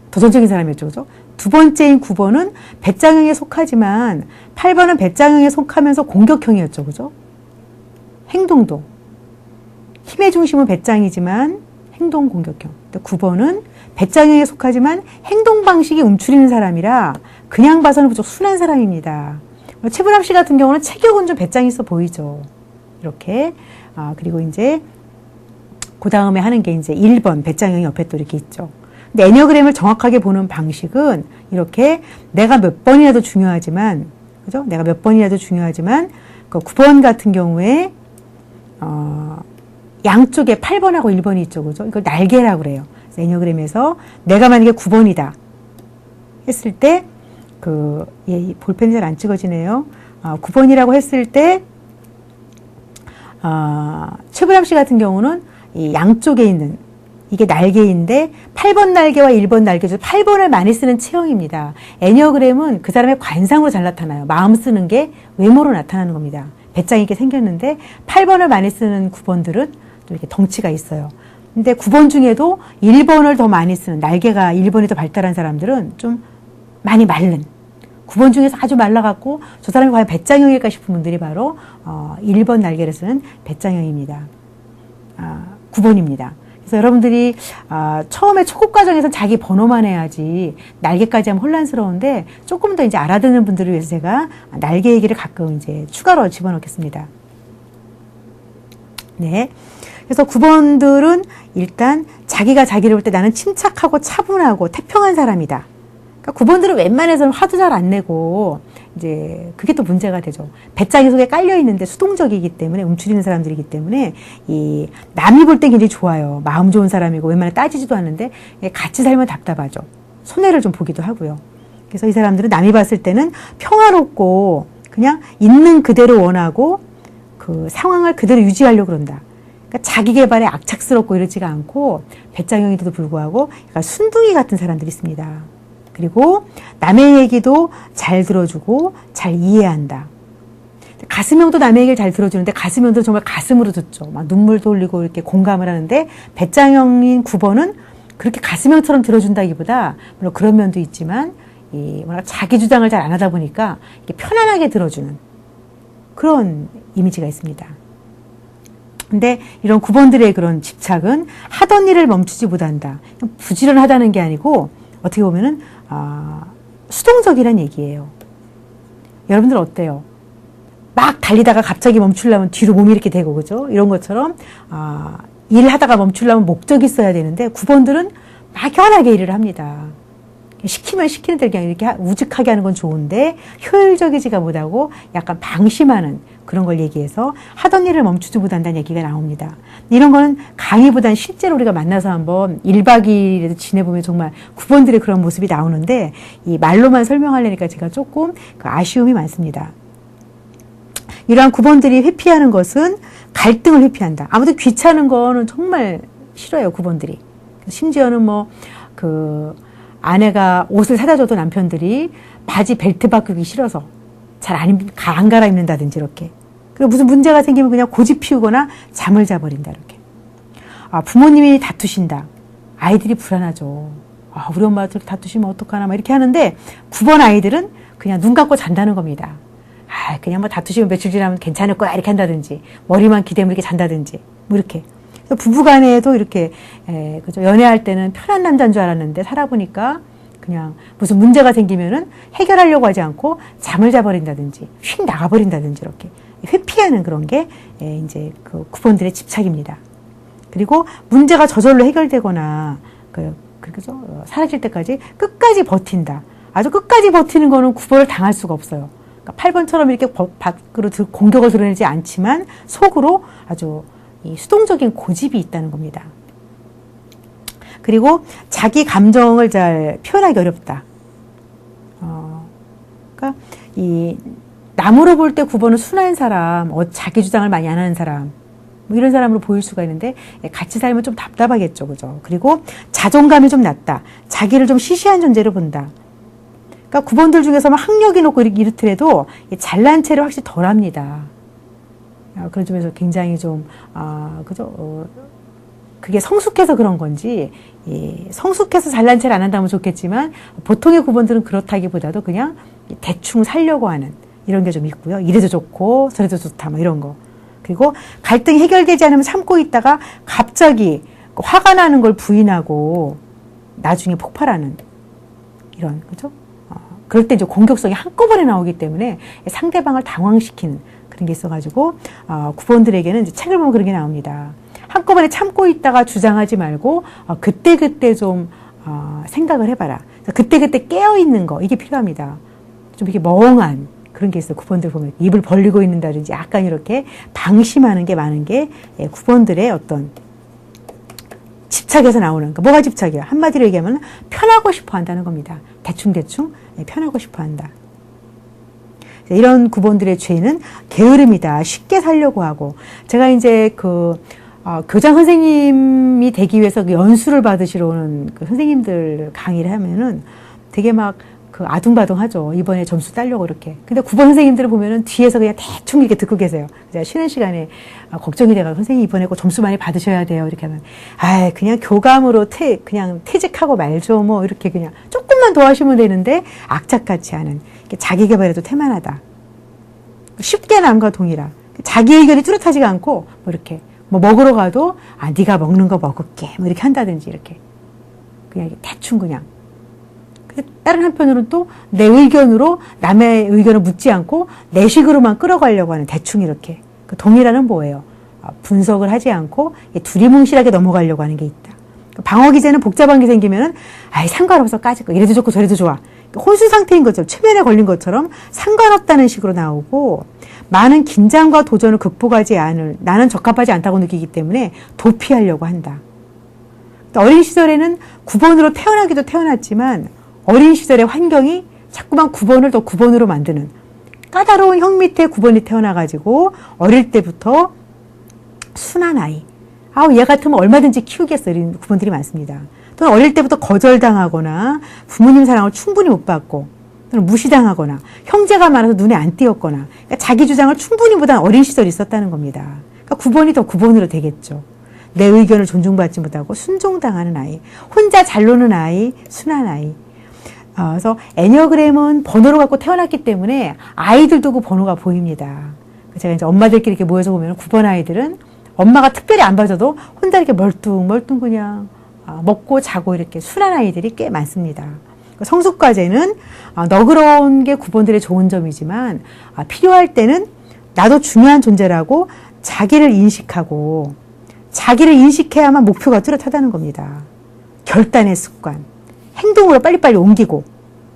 도전적인 사람이었죠. 그죠? 두 번째인 9번은 배짱형에 속하지만 8번은 배짱형에 속하면서 공격형이었죠. 그죠? 행동도. 힘의 중심은 배짱이지만 행동 공격형. 9번은 배짱형에 속하지만 행동 방식이 움츠리는 사람이라 그냥 봐서는 무척 순한 사람입니다. 최불암 씨 같은 경우는 체격은 좀 배짱이 있어 보이죠. 이렇게. 그리고 이제 그 다음에 하는 게 이제 1번 배짱형이 옆에 또 이렇게 있죠. 근데 애니어그램을 정확하게 보는 방식은 이렇게 내가 몇 번이라도 중요하지만, 그죠? 내가 몇 번이라도 중요하지만, 그 9번 같은 경우에, 양쪽에 8번하고 1번이 있죠. 그죠? 이걸 날개라고 그래요. 그래서 애니어그램에서 내가 만약에 9번이다 했을 때, 볼펜이 잘 안 찍어지네요. 9번이라고 했을 때, 최불암 씨 같은 경우는 이 양쪽에 있는 이게 날개인데 8번 날개와 1번 날개 중 8번을 많이 쓰는 체형입니다. 애니어그램은 그 사람의 관상으로 잘 나타나요. 마음 쓰는 게 외모로 나타나는 겁니다. 배짱 있게 생겼는데 8번을 많이 쓰는 9번들은 또 이렇게 덩치가 있어요. 근데 9번 중에도 1번을 더 많이 쓰는 날개가 1번이 더 발달한 사람들은 좀 많이 마른 9번 중에서 아주 말라갖고 저 사람이 과연 배짱형일까 싶은 분들이 바로 1번 날개를 쓰는 배짱형입니다. 9번입니다. 그래서 여러분들이 처음에 초급 과정에서 자기 번호만 해야지 날개까지 하면 혼란스러운데 조금 더 이제 알아듣는 분들을 위해서 제가 날개 얘기를 가끔 이제 추가로 집어넣겠습니다. 네. 그래서 9번들은 일단 자기가 자기를 볼 때 나는 침착하고 차분하고 태평한 사람이다. 그러니까 9번들은 웬만해서는 화도 잘 안 내고 이제 그게 또 문제가 되죠. 배짱이 속에 깔려 있는데 수동적이기 때문에 움츠리는 사람들이기 때문에 이 남이 볼 때 굉장히 좋아요. 마음 좋은 사람이고 웬만하면 따지지도 않는데 같이 살면 답답하죠. 손해를 좀 보기도 하고요. 그래서 이 사람들은 남이 봤을 때는 평화롭고 그냥 있는 그대로 원하고 그 상황을 그대로 유지하려고 그런다. 그러니까 자기 개발에 악착스럽고 이러지가 않고 배짱형인데도 불구하고 약간 순둥이 같은 사람들이 있습니다. 그리고 남의 얘기도 잘 들어주고 잘 이해한다. 가슴형도 남의 얘기를 잘 들어주는데 가슴형도 정말 가슴으로 듣죠. 막 눈물도 흘리고 이렇게 공감을 하는데 배짱형인 9번은 그렇게 가슴형처럼 들어준다기보다 물론 그런 면도 있지만 워낙 자기 주장을 잘 안 하다 보니까 이렇게 편안하게 들어주는 그런 이미지가 있습니다. 근데 이런 9번들의 그런 집착은 하던 일을 멈추지 못한다. 부지런하다는 게 아니고 어떻게 보면은 수동적이란 얘기예요. 여러분들 어때요? 막 달리다가 갑자기 멈추려면 뒤로 몸이 이렇게 되고, 그죠? 이런 것처럼 일하다가 멈추려면 목적이 있어야 되는데 9번들은 막연하게 일을 합니다. 시키면 시키는 대로 그냥 이렇게 우직하게 하는 건 좋은데 효율적이지가 못하고 약간 방심하는 그런 걸 얘기해서 하던 일을 멈추지 못한다는 얘기가 나옵니다. 이런 거는 강의보다는 실제로 우리가 만나서 한번 1박 2일에도 지내보면 정말 9번들의 그런 모습이 나오는데 이 말로만 설명하려니까 제가 조금 아쉬움이 많습니다. 이러한 9번들이 회피하는 것은 갈등을 회피한다. 아무튼 귀찮은 거는 정말 싫어요, 9번들이. 심지어는 아내가 옷을 사다 줘도 남편들이 바지 벨트 바꾸기 싫어서 잘 안 갈아입는다든지 이렇게. 그리고 무슨 문제가 생기면 그냥 고집 피우거나 잠을 자버린다 이렇게. 부모님이 다투신다. 아이들이 불안하죠. 우리 엄마가 다투시면 어떡하나 막 이렇게 하는데 9번 아이들은 그냥 눈 감고 잔다는 겁니다. 그냥 뭐 다투시면 며칠 지나면 괜찮을 거야 이렇게 한다든지 머리만 기대면 이렇게 잔다든지 뭐 이렇게. 부부간에도 이렇게 그죠? 연애할 때는 편한 남자인 줄 알았는데 살아보니까 그냥 무슨 문제가 생기면은 해결하려고 하지 않고 잠을 자버린다든지 휙 나가버린다든지 이렇게 회피하는 그런 게 이제 그 9번들의 집착입니다. 그리고 문제가 저절로 해결되거나 그죠? 사라질 때까지 끝까지 버틴다. 아주 끝까지 버티는 거는 9번을 당할 수가 없어요. 그러니까 8번처럼 이렇게 밖으로 공격을 드러내지 않지만 속으로 아주 이 수동적인 고집이 있다는 겁니다. 그리고 자기 감정을 잘 표현하기 어렵다. 그러니까 이 남으로 볼 때 9번은 순한 사람, 자기 주장을 많이 안 하는 사람, 뭐 이런 사람으로 보일 수가 있는데 같이 살면 좀 답답하겠죠, 그죠? 그리고 자존감이 좀 낮다. 자기를 좀 시시한 존재로 본다. 그러니까 9번들 중에서만 학력이 높고 이렇더라도 잘난 체를 확실히 덜합니다. 그런 점에서 굉장히 좀, 그죠? 그게 성숙해서 그런 건지, 성숙해서 잘난 체를 안 한다면 좋겠지만, 보통의 9번들은 그렇다기보다도 그냥 대충 살려고 하는 이런 게 좀 있고요. 이래도 좋고, 저래도 좋다, 뭐 이런 거. 그리고 갈등이 해결되지 않으면 참고 있다가 갑자기 화가 나는 걸 부인하고, 나중에 폭발하는 이런, 그죠? 그럴 때 이제 공격성이 한꺼번에 나오기 때문에 상대방을 당황시키는 그런 게 있어가지고 9번들에게는 이제 책을 보면 그런 게 나옵니다. 한꺼번에 참고 있다가 주장하지 말고 그때그때 좀 생각을 해봐라. 그때그때 깨어있는 거 이게 필요합니다. 좀 이렇게 멍한 그런 게 있어요. 9번들 보면 입을 벌리고 있는다든지 약간 이렇게 방심하는 게 많은 게 9번들의 어떤 집착에서 나오는, 그러니까 뭐가 집착이야? 한마디로 얘기하면 편하고 싶어 한다는 겁니다. 대충대충 편하고 싶어 한다. 이런 9번들의 죄는 게으름이다. 쉽게 살려고 하고. 제가 이제 교장 선생님이 되기 위해서 그 연수를 받으시러 오는 그 선생님들 강의를 하면은 되게 막 아둥바둥하죠. 이번에 점수 따려고 이렇게. 근데 9번 선생님들을 보면은 뒤에서 그냥 대충 이렇게 듣고 계세요. 제가 쉬는 시간에 걱정이 돼가지고 선생님 이번에 꼭 점수 많이 받으셔야 돼요. 이렇게 하면 그냥 교감으로 그냥 퇴직하고 말죠. 뭐 이렇게 그냥 조금만 더 하시면 되는데 악착같이 하는 자기 개발에도 태만하다. 쉽게 남과 동일하. 자기 의견이 뚜렷하지가 않고 뭐 이렇게 뭐 먹으러 가도 네가 먹는 거 먹을게. 뭐 이렇게 한다든지 이렇게 그냥 대충 그냥. 다른 한편으로는 또 내 의견으로 남의 의견을 묻지 않고 내 식으로만 끌어가려고 하는 대충 이렇게. 그 동일하는 뭐예요? 분석을 하지 않고 두리뭉실하게 넘어가려고 하는 게 있다. 방어 기제는 복잡한 게 생기면은 상관없어 까짓 거 이래도 좋고 저래도 좋아. 혼수 상태인 것처럼 최면에 걸린 것처럼 상관없다는 식으로 나오고 많은 긴장과 도전을 극복하지 않을 나는 적합하지 않다고 느끼기 때문에 도피하려고 한다. 어린 시절에는 9번으로 태어나기도 태어났지만 어린 시절의 환경이 자꾸만 9번을 더 9번으로 만드는 까다로운 형 밑에 9번이 태어나가지고 어릴 때부터 순한 아이. 얘 같으면 얼마든지 키우겠어. 이런 9번들이 많습니다. 또는 어릴 때부터 거절당하거나 부모님 사랑을 충분히 못 받고 또는 무시당하거나 형제가 많아서 눈에 안 띄었거나 그러니까 자기 주장을 충분히 못한 어린 시절이 있었다는 겁니다. 그러니까 9번이 더 9번으로 되겠죠. 내 의견을 존중받지 못하고 순종당하는 아이. 혼자 잘 노는 아이, 순한 아이. 그래서 애니어그램은 번호로 갖고 태어났기 때문에 아이들도 그 번호가 보입니다. 제가 이제 엄마들끼리 이렇게 모여서 보면 9번 아이들은 엄마가 특별히 안 봐줘도 혼자 이렇게 멀뚱멀뚱 그냥 먹고 자고 이렇게 순한 아이들이 꽤 많습니다. 성숙과제는 너그러운 게 9번들의 좋은 점이지만 필요할 때는 나도 중요한 존재라고 자기를 인식하고 자기를 인식해야만 목표가 뚜렷하다는 겁니다. 결단의 습관, 행동으로 빨리빨리 옮기고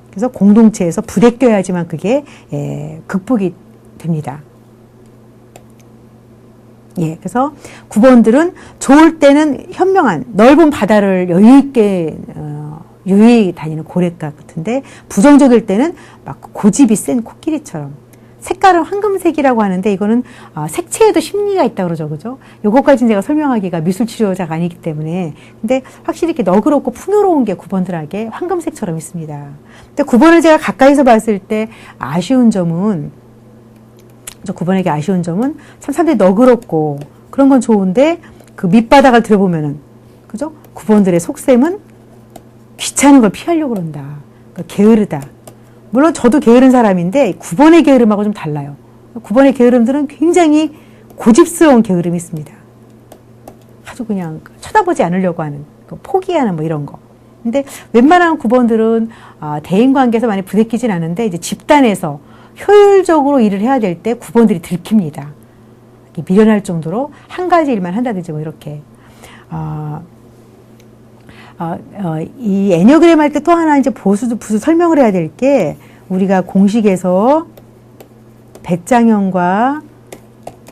그래서 공동체에서 부대 껴야지만 그게 극복이 됩니다. 예, 그래서 9번들은 좋을 때는 현명한 넓은 바다를 여유있게 유유히 다니는 고래값 같은데 부정적일 때는 막 고집이 센 코끼리처럼 색깔은 황금색이라고 하는데 이거는 색채에도 심리가 있다고 그러죠. 그죠? 요거까지는 제가 설명하기가 미술치료자가 아니기 때문에 근데 확실히 이렇게 너그럽고 풍요로운 게 9번들에게 황금색처럼 있습니다. 근데 9번을 제가 가까이서 봤을 때 아쉬운 점은 9번에게 아쉬운 점은 참 사람들이 너그럽고 그런 건 좋은데 그 밑바닥을 들어보면은 그죠? 9번들의 속셈은 귀찮은 걸 피하려고 그런다. 그러니까 게으르다. 물론 저도 게으른 사람인데 9번의 게으름하고 좀 달라요. 9번의 게으름들은 굉장히 고집스러운 게으름이 있습니다. 아주 그냥 쳐다보지 않으려고 하는, 포기하는 뭐 이런 거. 근데 웬만한 9번들은 대인관계에서 많이 부대끼진 않은데 이제 집단에서 효율적으로 일을 해야 될 때 9번들이 들킵니다. 미련할 정도로 한 가지 일만 한다든지 뭐 이렇게. 이 애니어그램 할 때 또 하나 이제 부수 설명을 해야 될 게 우리가 공식에서 배짱형과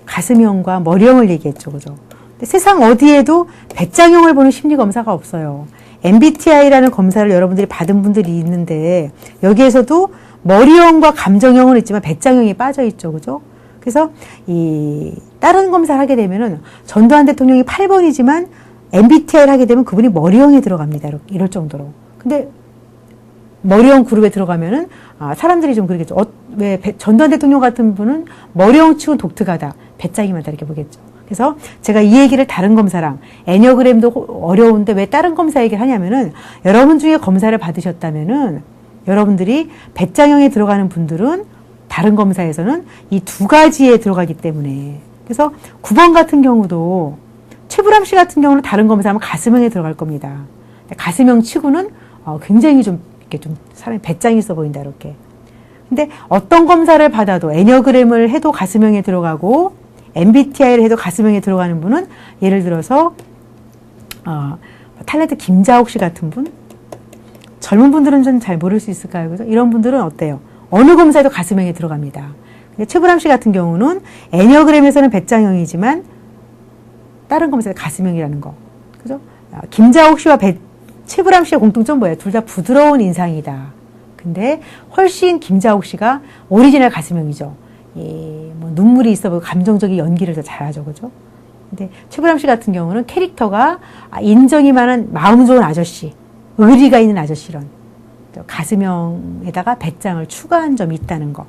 가슴형과 머리형을 얘기했죠. 그죠? 근데 세상 어디에도 배짱형을 보는 심리 검사가 없어요. MBTI라는 검사를 여러분들이 받은 분들이 있는데 여기에서도 머리형과 감정형은 있지만 배짱형이 빠져 있죠. 그죠? 그래서 이 다른 검사를 하게 되면은 전두환 대통령이 8번이지만 MBTI를 하게 되면 그분이 머리형에 들어갑니다. 이럴 정도로. 근데 머리형 그룹에 들어가면은 사람들이 좀 그러겠죠. 왜 전두환 대통령 같은 분은 머리형 치고 독특하다. 배짱이 많다 이렇게 보겠죠. 그래서 제가 이 얘기를 다른 검사랑 애니어그램도 어려운데 왜 다른 검사 얘기를 하냐면은 여러분 중에 검사를 받으셨다면은 여러분들이 배짱형에 들어가는 분들은 다른 검사에서는 이 두 가지에 들어가기 때문에 그래서 9번 같은 경우도 최불암 씨 같은 경우는 다른 검사하면 가슴형에 들어갈 겁니다. 가슴형 치고는 굉장히 좀 이렇게 좀 사람이 배짱이 있어 보인다 이렇게. 근데 어떤 검사를 받아도 애니어그램을 해도 가슴형에 들어가고 MBTI를 해도 가슴형에 들어가는 분은 예를 들어서 탤런트 김자옥 씨 같은 분, 젊은 분들은 좀 잘 모를 수 있을까요? 그래서 이런 분들은 어때요? 어느 검사에도 가슴형에 들어갑니다. 근데 최불암 씨 같은 경우는 애니어그램에서는 배짱형이지만 다른 검사에 가슴형이라는 거. 그죠? 김자옥 씨와 최불암 씨의 공통점 뭐예요? 둘 다 부드러운 인상이다. 근데 훨씬 김자옥 씨가 오리지널 가슴형이죠. 뭐 눈물이 있어 보이고 감정적인 연기를 더 잘하죠. 그죠? 근데 최불암 씨 같은 경우는 캐릭터가 인정이 많은 마음 좋은 아저씨, 의리가 있는 아저씨런 가슴형에다가 배짱을 추가한 점이 있다는 거.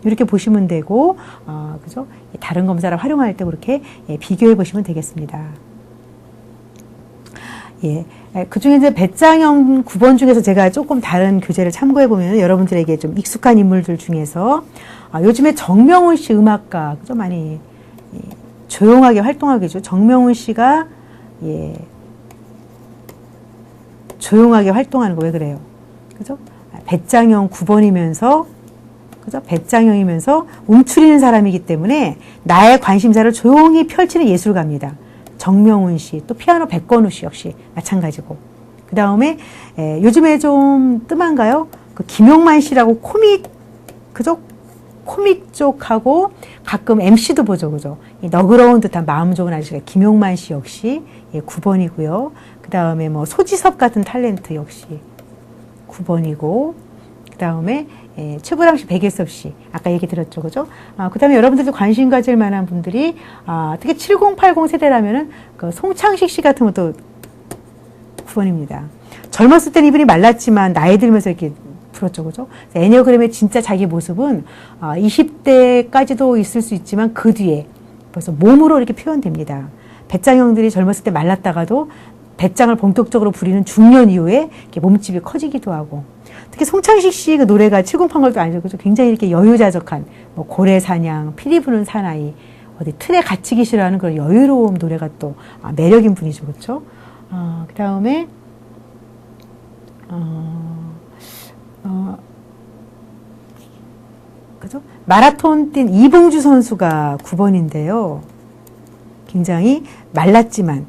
이렇게 보시면 되고, 그죠? 다른 검사를 활용할 때 그렇게 비교해 보시면 되겠습니다. 예. 그 중에 이제 배짱형 9번 중에서 제가 조금 다른 교재를 참고해 보면 여러분들에게 좀 익숙한 인물들 중에서 요즘에 정명훈 씨 음악가, 그죠? 많이 조용하게 활동하고 계죠. 정명훈 씨가, 조용하게 활동하는 거 왜 그래요? 그죠? 배짱형 9번이면서 그죠? 배짱형이면서 움츠리는 사람이기 때문에 나의 관심사를 조용히 펼치는 예술가입니다. 정명훈 씨, 또 피아노 백건우 씨 역시 마찬가지고. 그 다음에 요즘에 좀 뜸한가요? 그 김용만 씨라고 코믹, 그죠? 코믹 쪽하고 가끔 MC도 보죠, 그죠? 이 너그러운 듯한 마음 좋은 아저씨가 김용만 씨 역시 9번이고요. 그 다음에 뭐 소지섭 같은 탤런트 역시 9번이고, 그 다음에 최불암 씨, 백예섭 씨 아까 얘기 들었죠, 그죠? 그 다음에 여러분들도 관심 가질 만한 분들이 특히 7080 세대라면은 그 송창식 씨 같은 것도 9번입니다. 젊었을 때는 이분이 말랐지만 나이 들면서 이렇게 풀었죠, 그죠? 애니어그램의 진짜 자기 모습은 20대까지도 있을 수 있지만 그 뒤에 벌써 몸으로 이렇게 표현됩니다. 배짱형들이 젊었을 때 말랐다가도 배짱을 본격적으로 부리는 중년 이후에 이렇게 몸집이 커지기도 하고, 특히 송창식 씨 그 노래가 7080도 아니죠, 그죠? 굉장히 이렇게 여유자적한 뭐 고래사냥, 피리 부는 사나이, 어디 틀에 갇히기 싫어하는 그런 여유로움 노래가 또 매력인 분이죠. 그렇죠? 그 다음에 그죠? 마라톤 뛴 이봉주 선수가 9번인데요. 굉장히 말랐지만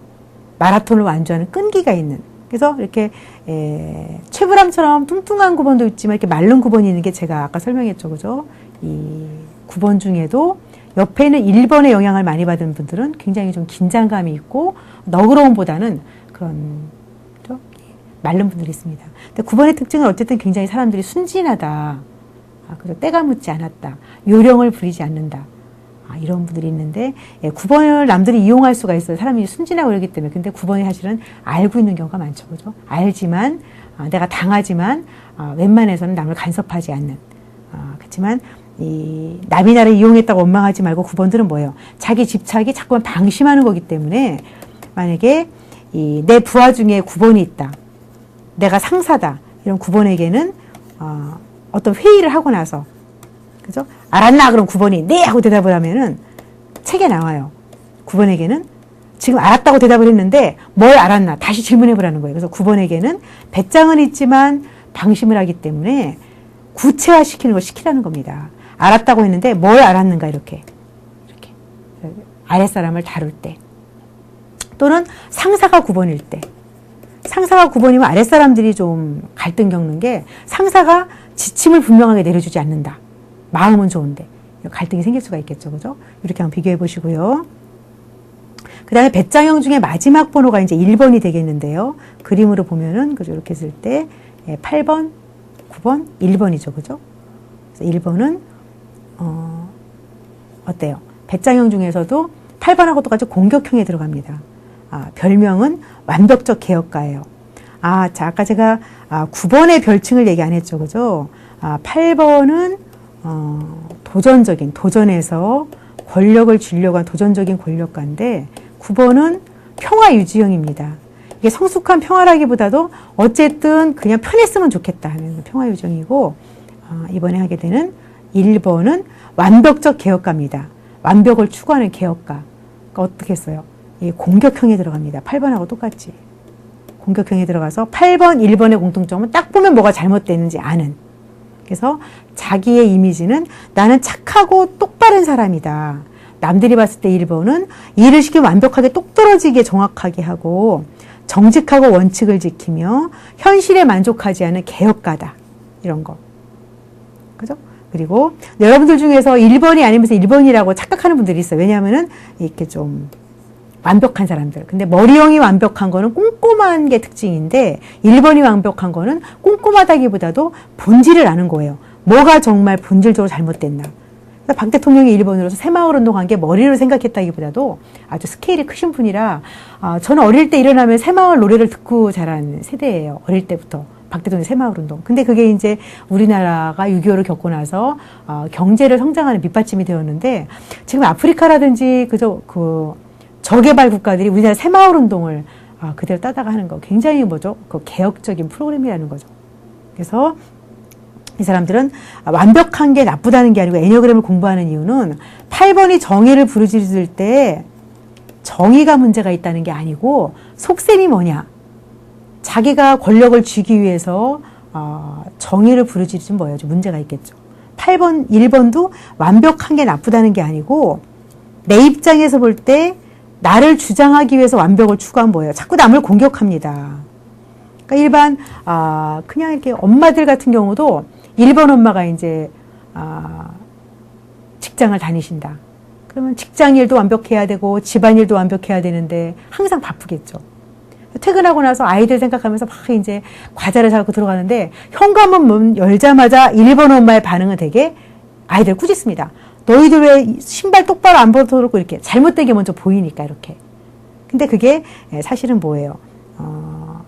마라톤을 완주하는 끈기가 있는, 그래서 이렇게 최불암처럼 뚱뚱한 9번도 있지만 이렇게 마른 9번이 있는 게 제가 아까 설명했죠. 그죠? 이 9번 중에도 옆에 있는 1번의 영향을 많이 받은 분들은 굉장히 좀 긴장감이 있고 너그러움보다는 그런 마른 분들이 있습니다. 근데 9번의 특징은 어쨌든 굉장히 사람들이 순진하다. 그래서 때가 묻지 않았다. 요령을 부리지 않는다. 이런 분들이 있는데 9번을 남들이 이용할 수가 있어요. 사람이 순진하고 그러기 때문에. 근데 9번이 사실은 알고 있는 경우가 많죠. 그죠? 알지만 내가 당하지만 웬만해서는 남을 간섭하지 않는. 그렇지만 이 남이 나를 이용했다고 원망하지 말고 9번들은 뭐예요? 자기 집착이 자꾸만 방심하는 거기 때문에 만약에 내 부하 중에 9번이 있다. 내가 상사다. 이런 9번에게는 어떤 회의를 하고 나서, 그죠? 알았나? 그럼 9번이 네! 하고 대답을 하면은 책에 나와요. 9번에게는 지금 알았다고 대답을 했는데 뭘 알았나? 다시 질문해 보라는 거예요. 그래서 9번에게는 배짱은 있지만 방심을 하기 때문에 구체화시키는 걸 시키라는 겁니다. 알았다고 했는데 뭘 알았는가? 이렇게 아랫사람을 다룰 때, 또는 상사가 9번일 때, 상사가 9번이면 아랫사람들이 좀 갈등 겪는 게 상사가 지침을 분명하게 내려주지 않는다. 마음은 좋은데 갈등이 생길 수가 있겠죠. 그죠? 이렇게 한번 비교해 보시고요. 그 다음에 배짱형 중에 마지막 번호가 이제 1번이 되겠는데요. 그림으로 보면은, 그죠? 이렇게 했을 때 8번, 9번, 1번이죠. 그죠? 그래서 1번은, 어때요? 배짱형 중에서도 8번하고 똑같이 공격형에 들어갑니다. 별명은 완벽적 개혁가예요. 자, 아까 제가 9번의 별칭을 얘기 안 했죠. 그죠? 8번은 도전적인, 도전에서 권력을 쥐려고 한 도전적인 권력가인데 9번은 평화 유지형입니다. 이게 성숙한 평화라기보다도 어쨌든 그냥 편했으면 좋겠다 하는 평화 유지형이고, 이번에 하게 되는 1번은 완벽적 개혁가입니다. 완벽을 추구하는 개혁가. 그러니까 어떻게 했어요? 공격형에 들어갑니다. 8번하고 똑같이. 공격형에 들어가서 8번, 1번의 공통점은 딱 보면 뭐가 잘못되는지 아는. 그래서 자기의 이미지는 나는 착하고 똑바른 사람이다. 남들이 봤을 때 1번은 일을 시키면 완벽하게 똑떨어지게 정확하게 하고 정직하고 원칙을 지키며 현실에 만족하지 않은 개혁가다. 이런 거. 그죠? 그리고 여러분들 중에서 1번이 아니면서 1번이라고 착각하는 분들이 있어요. 왜냐하면은 이렇게 좀 완벽한 사람들. 근데 머리형이 완벽한 거는 꼼꼼한 게 특징인데 1번이 완벽한 거는 꼼꼼하다기보다도 본질을 아는 거예요. 뭐가 정말 본질적으로 잘못됐나. 박 대통령이 1번으로서 새마을운동한 게 머리로 생각했다기보다도 아주 스케일이 크신 분이라 저는 어릴 때 일어나면 새마을 노래를 듣고 자란 세대예요. 어릴 때부터. 박 대통령 새마을운동. 근데 그게 이제 우리나라가 6.25를 겪고 나서 경제를 성장하는 밑받침이 되었는데 지금 아프리카라든지 저개발 국가들이 우리나라 새마을운동을 그대로 따다가 하는 거 굉장히 개혁적인 프로그램이라는 거죠. 그래서 이 사람들은 완벽한 게 나쁘다는 게 아니고 애니어그램을 공부하는 이유는 8번이 정의를 부르짖을 때 정의가 문제가 있다는 게 아니고 속셈이 뭐냐. 자기가 권력을 쥐기 위해서 정의를 부르짖으면 뭐예요? 문제가 있겠죠. 8번, 1번도 완벽한 게 나쁘다는 게 아니고 내 입장에서 볼 때 나를 주장하기 위해서 완벽을 추구한 뭐예요? 자꾸 남을 공격합니다. 그러니까 일반 그냥 이렇게 엄마들 같은 경우도 1번 엄마가 이제 직장을 다니신다. 그러면 직장 일도 완벽해야 되고 집안 일도 완벽해야 되는데 항상 바쁘겠죠. 퇴근하고 나서 아이들 생각하면서 막 이제 과자를 사갖고 들어가는데 현관문 문 열자마자 1번 엄마의 반응은 되게 아이들 꾸짖습니다. 너희들 왜 신발 똑바로 안 벗어놓고 이렇게 잘못된 게 먼저 보이니까 이렇게. 근데 그게 사실은 뭐예요?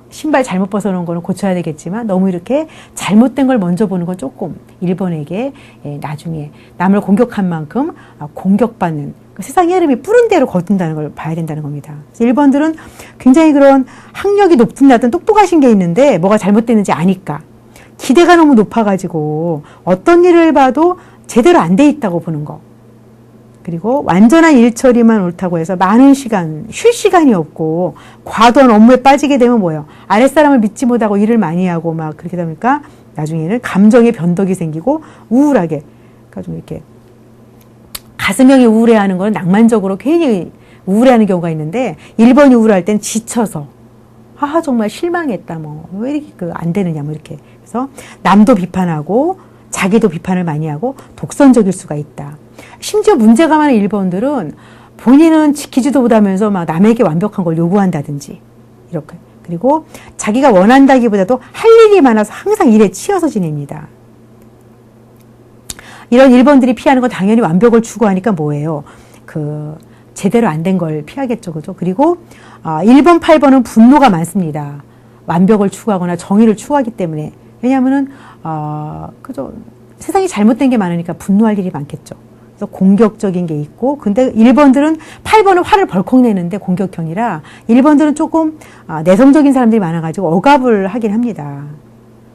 신발 잘못 벗어놓은 거는 고쳐야 되겠지만 너무 이렇게 잘못된 걸 먼저 보는 건 조금 1번에게 나중에 남을 공격한 만큼 공격받는 세상의 흐름이 뿌른 대로 거둔다는 걸 봐야 된다는 겁니다. 1번들은 굉장히 그런 학력이 높든 낮든 똑똑하신 게 있는데 뭐가 잘못되는지 아니까 기대가 너무 높아가지고 어떤 일을 봐도 제대로 안 돼 있다고 보는 거. 그리고 완전한 일 처리만 옳다고 해서 많은 시간, 쉴 시간이 없고 과도한 업무에 빠지게 되면 뭐예요? 아랫사람을 믿지 못하고 일을 많이 하고 막 그렇게 되니까 나중에는 감정의 변덕이 생기고 우울하게, 그러니까 좀 이렇게 가슴형이 우울해하는 건 낭만적으로 괜히 우울해하는 경우가 있는데 1번이 우울할 땐 지쳐서 정말 실망했다 뭐 왜 이렇게 안 되느냐 뭐 이렇게 그래서 남도 비판하고 자기도 비판을 많이 하고 독선적일 수가 있다. 심지어 문제가 많은 1번들은 본인은 지키지도 못하면서 막 남에게 완벽한 걸 요구한다든지 이렇게 그리고 자기가 원한다기보다도 할 일이 많아서 항상 일에 치여서 지냅니다. 이런 1번들이 피하는 건 당연히 완벽을 추구하니까 뭐예요? 제대로 안 된 걸 피하겠죠. 그죠? 그리고 1번, 8번은 분노가 많습니다. 완벽을 추구하거나 정의를 추구하기 때문에. 왜냐하면은 그죠? 세상이 잘못된 게 많으니까 분노할 일이 많겠죠. 그래서 공격적인 게 있고 근데 1번들은 8번은 화를 벌컥 내는데 공격형이라 1번들은 조금 내성적인 사람들이 많아가지고 억압을 하긴 합니다.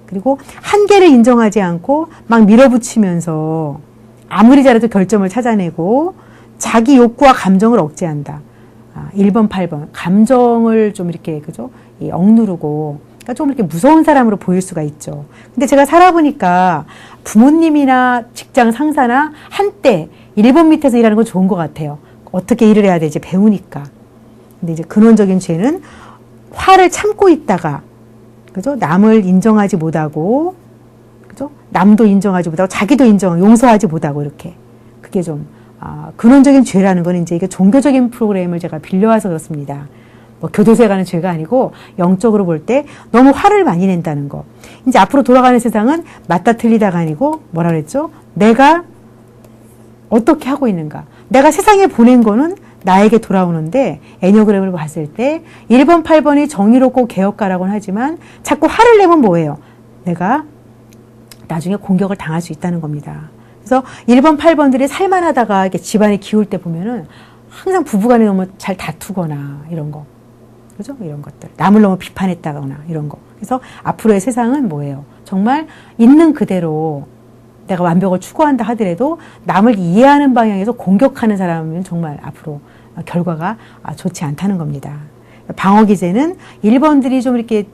그리고 한계를 인정하지 않고 막 밀어붙이면서 아무리 잘해도 결점을 찾아내고 자기 욕구와 감정을 억제한다. 1번, 8번. 감정을 좀 이렇게, 그죠? 억누르고, 그러니까 좀 이렇게 무서운 사람으로 보일 수가 있죠. 근데 제가 살아보니까 부모님이나 직장 상사나 한때 1번 밑에서 일하는 건 좋은 것 같아요. 어떻게 일을 해야 되지 배우니까. 근데 이제 근원적인 죄는 화를 참고 있다가, 그죠? 남을 인정하지 못하고, 그죠? 남도 인정하지 못하고, 자기도 용서하지 못하고, 이렇게. 그게 좀, 근원적인 죄라는 건 이제 이게 종교적인 프로그램을 제가 빌려와서 그렇습니다. 뭐 교도소에 가는 죄가 아니고 영적으로 볼 때 너무 화를 많이 낸다는 거. 이제 앞으로 돌아가는 세상은 맞다 틀리다가 아니고 뭐라 그랬죠? 내가 어떻게 하고 있는가. 내가 세상에 보낸 거는 나에게 돌아오는데 애니어그램을 봤을 때 1번, 8번이 정의롭고 개혁가라고는 하지만 자꾸 화를 내면 뭐예요? 내가 나중에 공격을 당할 수 있다는 겁니다. 그래서 1번, 8번들이 살만하다가 이렇게 집안에 기울 때 보면은 항상 부부간에 너무 잘 다투거나 이런 거. 그죠? 이런 것들. 남을 너무 비판했다거나 이런 거. 그래서 앞으로의 세상은 뭐예요? 정말 있는 그대로 내가 완벽을 추구한다 하더라도 남을 이해하는 방향에서 공격하는 사람은 정말 앞으로 결과가 좋지 않다는 겁니다. 방어기제는 1번들이 좀 이렇게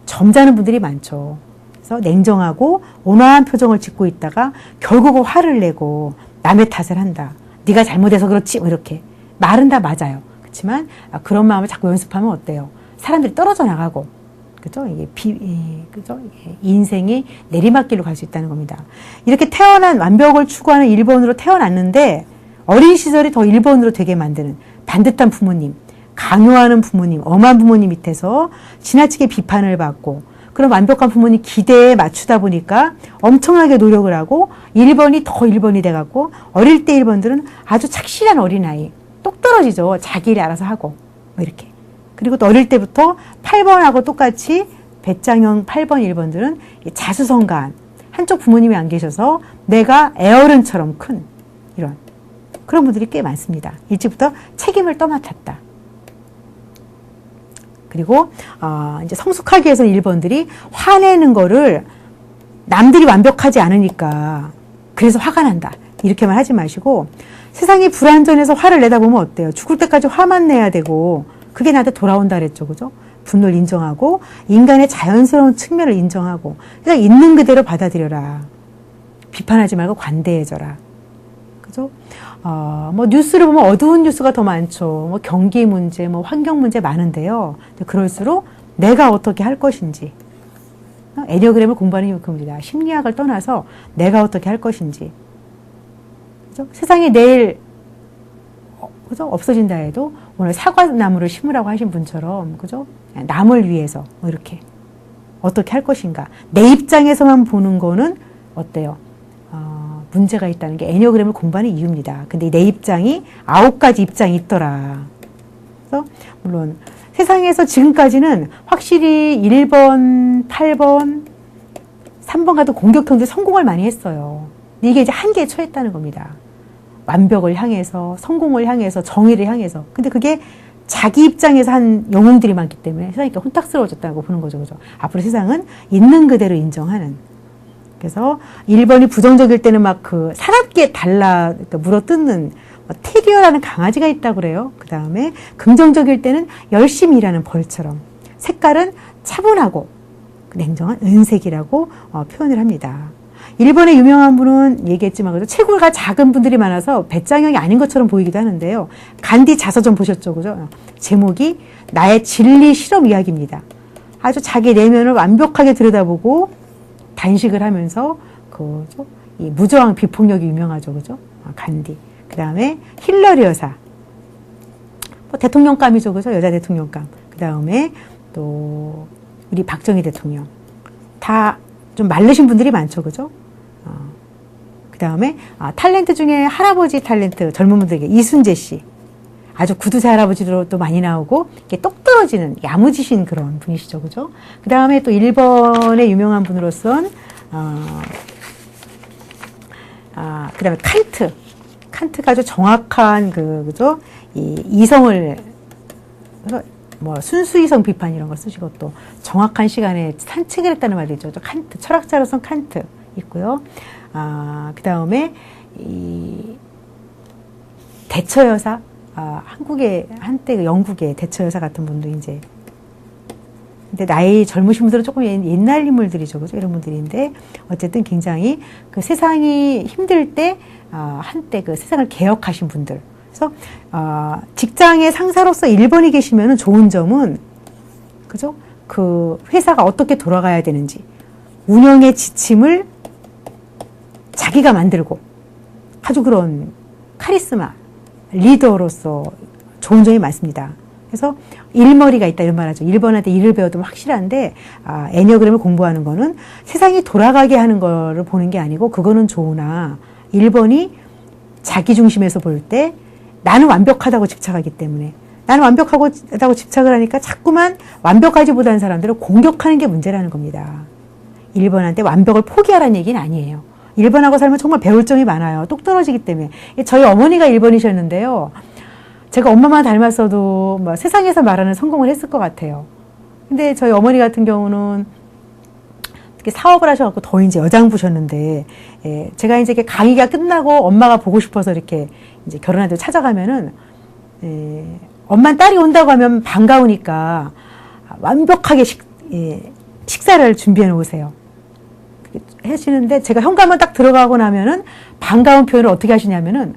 점잖은 분들이 많죠. 그래서 냉정하고 온화한 표정을 짓고 있다가 결국은 화를 내고 남의 탓을 한다. 네가 잘못해서 그렇지. 뭐 이렇게. 말은 다 맞아요. 그렇지만 그런 마음을 자꾸 연습하면 어때요? 사람들이 떨어져 나가고, 그죠? 그죠? 인생이 내리막길로 갈 수 있다는 겁니다. 이렇게 태어난 완벽을 추구하는 1번으로 태어났는데 어린 시절이 더 1번으로 되게 만드는 반듯한 부모님, 강요하는 부모님, 엄한 부모님 밑에서 지나치게 비판을 받고 그런 완벽한 부모님 기대에 맞추다 보니까 엄청나게 노력을 하고 1번이 더 1번이 돼갖고 어릴 때 1번들은 아주 착실한 어린아이, 똑 떨어지죠. 자기 일 알아서 하고 뭐 이렇게. 그리고 또 어릴 때부터 8번하고 똑같이 배짱형 8번 1번들은 자수성가한 한쪽 부모님이 안 계셔서 내가 애어른처럼 큰 이런 그런 분들이 꽤 많습니다. 일찍부터 책임을 떠맡았다. 그리고 이제 성숙하기 위해서는 1번들이 화내는 거를 남들이 완벽하지 않으니까 그래서 화가 난다. 이렇게만 하지 마시고 세상이 불완전해서 화를 내다 보면 어때요? 죽을 때까지 화만 내야 되고 그게 나한테 돌아온다 그랬죠. 그죠? 분노를 인정하고 인간의 자연스러운 측면을 인정하고 그러니까 있는 그대로 받아들여라. 비판하지 말고 관대해져라. 그죠? 뭐 뉴스를 보면 어두운 뉴스가 더 많죠. 뭐 경기 문제, 뭐 환경 문제 많은데요. 그럴수록 내가 어떻게 할 것인지. 애니어그램을 공부하는 게 그겁니다. 심리학을 떠나서 내가 어떻게 할 것인지. 그죠? 세상이 내일 그죠? 없어진다 해도 오늘 사과나무를 심으라고 하신 분처럼 그죠? 남을 위해서 뭐 이렇게 어떻게 할 것인가. 내 입장에서만 보는 거는 어때요? 문제가 있다는 게 애니어그램을 공부하는 이유입니다. 근데 내 입장이 9가지 입장이 있더라. 그래서 물론 세상에서 지금까지는 확실히 1번, 8번, 3번 같은 공격형들이 성공을 많이 했어요. 근데 이게 이제 한계에 처했다는 겁니다. 완벽을 향해서, 성공을 향해서, 정의를 향해서. 근데 그게 자기 입장에서 한 영웅들이 많기 때문에 세상이 혼탁스러워졌다고 보는 거죠. 그죠? 앞으로 세상은 있는 그대로 인정하는. 그래서 1번이 부정적일 때는 막 사납게 그러니까 물어뜯는 테리어라는 강아지가 있다고 그래요. 그 다음에 긍정적일 때는 열심히 일하는 벌처럼. 색깔은 차분하고 냉정한 은색이라고 표현을 합니다. 일본의 유명한 분은 얘기했지만 그죠? 체구가 작은 분들이 많아서 배짱형이 아닌 것처럼 보이기도 하는데요. 간디 자서전 보셨죠? 그죠? 제목이 나의 진리 실험 이야기입니다. 아주 자기 내면을 완벽하게 들여다보고 단식을 하면서 그죠? 이 무저항 비폭력이 유명하죠. 그죠? 간디. 그 다음에 힐러리 여사. 뭐 대통령감이죠. 그죠? 여자 대통령감. 그 다음에 또 우리 박정희 대통령. 다 좀 마르신 분들이 많죠. 그죠? 그 다음에 탤런트 중에 할아버지 탤런트 젊은 분들에게 이순재 씨. 아주 구두쇠 할아버지로 또 많이 나오고 이렇게 똑 떨어지는 야무지신 그런 분이시죠. 그죠? 그 다음에 또 일본의 유명한 분으로선 그 다음에 칸트. 칸트가 아주 정확한 그죠? 이성을 뭐 순수이성 비판 이런 거 쓰시고 또 정확한 시간에 산책을 했다는 말도 있죠. 칸트, 철학자로선 칸트 있고요. 그 다음에 이 대처여사, 한국의 한때 영국의 대처여사 같은 분도 이제 근데 나이 젊으신 분들은 조금 옛날 인물들이죠, 그죠? 이런 분들인데 어쨌든 굉장히 그 세상이 힘들 때 한때 그 세상을 개혁하신 분들. 그래서 직장의 상사로서 일본에 계시면 좋은 점은 그죠? 그 회사가 어떻게 돌아가야 되는지 운영의 지침을 자기가 만들고 아주 그런 카리스마 리더로서 좋은 점이 많습니다. 그래서 일머리가 있다 이런 말 하죠. 일본한테 일을 배워도 확실한데 애니어그램을 공부하는 거는 세상이 돌아가게 하는 거를 보는 게 아니고 그거는 좋으나 일본이 자기 중심에서 볼 때 나는 완벽하다고 집착하기 때문에 나는 완벽하다고 집착을 하니까 자꾸만 완벽하지 못한 사람들을 공격하는 게 문제라는 겁니다. 일본한테 완벽을 포기하라는 얘기는 아니에요. 일본하고 살면 정말 배울 점이 많아요. 똑 떨어지기 때문에. 저희 어머니가 일본이셨는데요. 제가 엄마만 닮았어도 뭐 세상에서 말하는 성공을 했을 것 같아요. 근데 저희 어머니 같은 경우는 특히 사업을 하셔갖고 더 이제 여장부셨는데, 제가 이제 강의가 끝나고 엄마가 보고 싶어서 이렇게 이제 결혼한테 찾아가면은, 엄마 딸이 온다고 하면 반가우니까 완벽하게 식사를 준비해 놓으세요. 하시는데 제가 현관문 딱 들어가고 나면은 반가운 표현을 어떻게 하시냐면은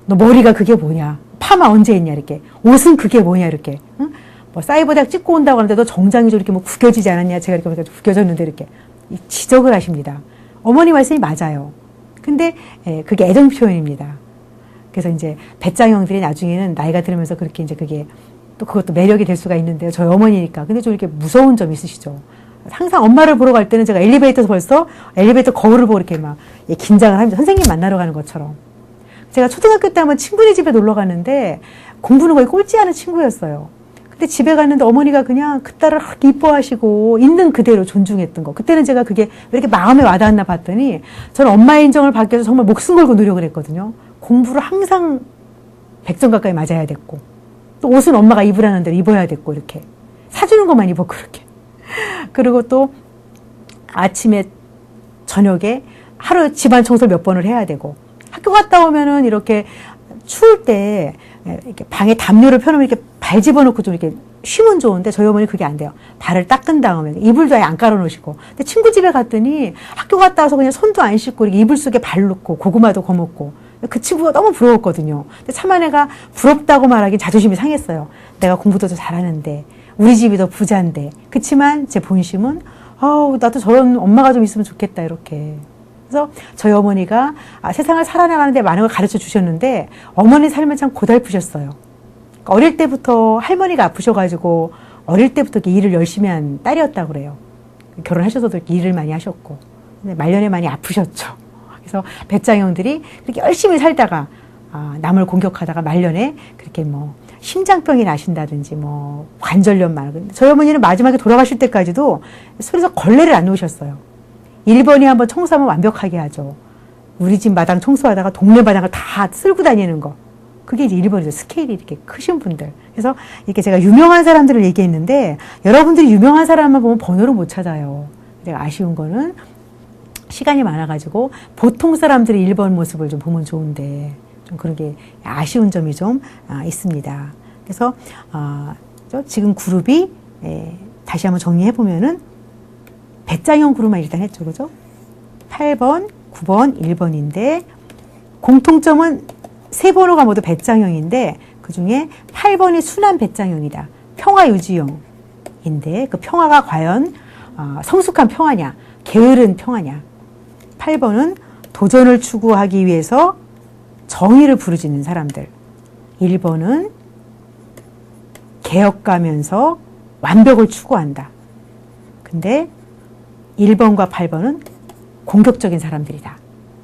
너 머리가 그게 뭐냐? 파마 언제 했냐? 이렇게. 옷은 그게 뭐냐? 이렇게. 응? 뭐 사이버 대학 찍고 온다고 하는데도 정장이 좀 이렇게 뭐 구겨지지 않았냐? 제가 이렇게 구겨졌는데 이렇게 지적을 하십니다. 어머니 말씀이 맞아요. 근데 그게 애정 표현입니다. 그래서 이제 배짱형들이 나중에는 나이가 들으면서 그렇게 이제 그게 또 그것도 매력이 될 수가 있는데요. 저희 어머니니까. 근데 좀 이렇게 무서운 점이 있으시죠. 항상 엄마를 보러 갈 때는 제가 엘리베이터에서 벌써 엘리베이터 거울을 보고 이렇게 막 긴장을 합니다. 선생님 만나러 가는 것처럼. 제가 초등학교 때 한번 친구네 집에 놀러 갔는데 공부는 거의 꼴찌하는 친구였어요. 근데 집에 갔는데 어머니가 그냥 그 딸을 그렇게 이뻐하시고 있는 그대로 존중했던 거. 그때는 제가 그게 왜 이렇게 마음에 와닿았나 봤더니 저는 엄마의 인정을 받기 위해서 정말 목숨 걸고 노력을 했거든요. 공부를 항상 100점 가까이 맞아야 됐고 또 옷은 엄마가 입으라는 대로 입어야 됐고 이렇게 사주는 것만 입어 그렇게. 그리고 또 아침에 저녁에 하루 집안 청소를 몇 번을 해야 되고 학교 갔다 오면은 이렇게 추울 때 이렇게 방에 담요를 펴놓으면 이렇게 발 집어넣고 좀 이렇게 쉬면 좋은데 저희 어머니 그게 안 돼요. 발을 닦은 다음에 이불도 아예 안 깔아놓으시고. 근데 친구 집에 갔더니 학교 갔다 와서 그냥 손도 안 씻고 이렇게 이불 속에 발 넣고 고구마도 거먹고 그 친구가 너무 부러웠거든요. 근데 참아내가 부럽다고 말하기 자존심이 상했어요. 내가 공부도 더 잘하는데 우리 집이 더 부자인데. 그치만 제 본심은 나도 저런 엄마가 좀 있으면 좋겠다 이렇게. 그래서 저희 어머니가 세상을 살아나가는데 많은 걸 가르쳐 주셨는데 어머니 삶은 참 고달프셨어요. 그러니까 어릴 때부터 할머니가 아프셔가지고 어릴 때부터 이렇게 일을 열심히 한 딸이었다고 그래요. 결혼하셔서도 이렇게 일을 많이 하셨고 근데 말년에 많이 아프셨죠. 그래서 배짱형들이 그렇게 열심히 살다가 남을 공격하다가 말년에 그렇게 뭐 심장병이 나신다든지 뭐 관절염 말고 저희 어머니는 마지막에 돌아가실 때까지도 손에서 걸레를 안 놓으셨어요. 일본이 한번 청소하면 완벽하게 하죠. 우리 집 마당 청소하다가 동네 마당을 다 쓸고 다니는 거. 그게 이제 일본이죠. 스케일이 이렇게 크신 분들. 그래서 이렇게 제가 유명한 사람들을 얘기했는데 여러분들이 유명한 사람만 보면 번호를 못 찾아요. 제가 아쉬운 거는 시간이 많아가지고 보통 사람들의 일본 모습을 좀 보면 좋은데 좀 그런 게 아쉬운 점이 좀 있습니다. 그래서 지금 그룹이 다시 한번 정리해 보면은 배짱형 그룹만 일단 했죠, 그죠? 8번, 9번, 1번인데 공통점은 세 번호가 모두 배짱형인데 그 중에 8번이 순환 배짱형이다. 평화 유지형인데 그 평화가 과연 성숙한 평화냐, 게으른 평화냐. 8번은 도전을 추구하기 위해서 정의를 부르짖는 사람들. 1번은 개혁가면서 완벽을 추구한다. 근데 1번과 8번은 공격적인 사람들이다.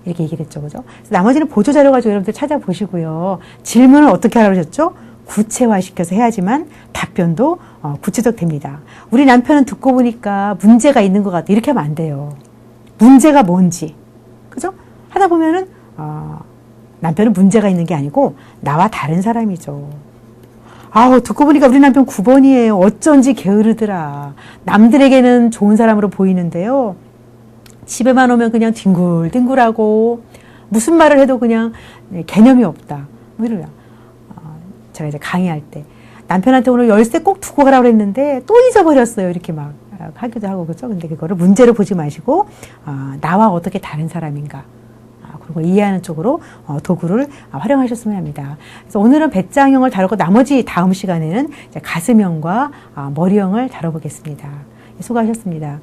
이렇게 얘기를 했죠. 그죠? 나머지는 보조자료 가지고 여러분들 찾아보시고요. 질문을 어떻게 하라고 하셨죠? 구체화시켜서 해야지만 답변도 구체적 됩니다. 우리 남편은 듣고 보니까 문제가 있는 것 같아. 이렇게 하면 안 돼요. 문제가 뭔지. 그죠? 하다 보면은, 남편은 문제가 있는 게 아니고 나와 다른 사람이죠. 아우, 듣고 보니까 우리 남편 9번이에요. 어쩐지 게으르더라. 남들에게는 좋은 사람으로 보이는데요. 집에만 오면 그냥 뒹굴뒹굴하고 무슨 말을 해도 그냥 개념이 없다. 뭐 이러냐. 제가 이제 강의할 때 남편한테 오늘 열쇠 꼭 두고 가라고 그랬는데 또 잊어버렸어요. 이렇게 막 하기도 하고 그렇죠. 근데 그거를 문제로 보지 마시고 나와 어떻게 다른 사람인가. 그리고 이해하는 쪽으로 도구를 활용하셨으면 합니다. 그래서 오늘은 배짱형을 다루고 나머지 다음 시간에는 이제 가슴형과 머리형을 다뤄보겠습니다. 수고하셨습니다.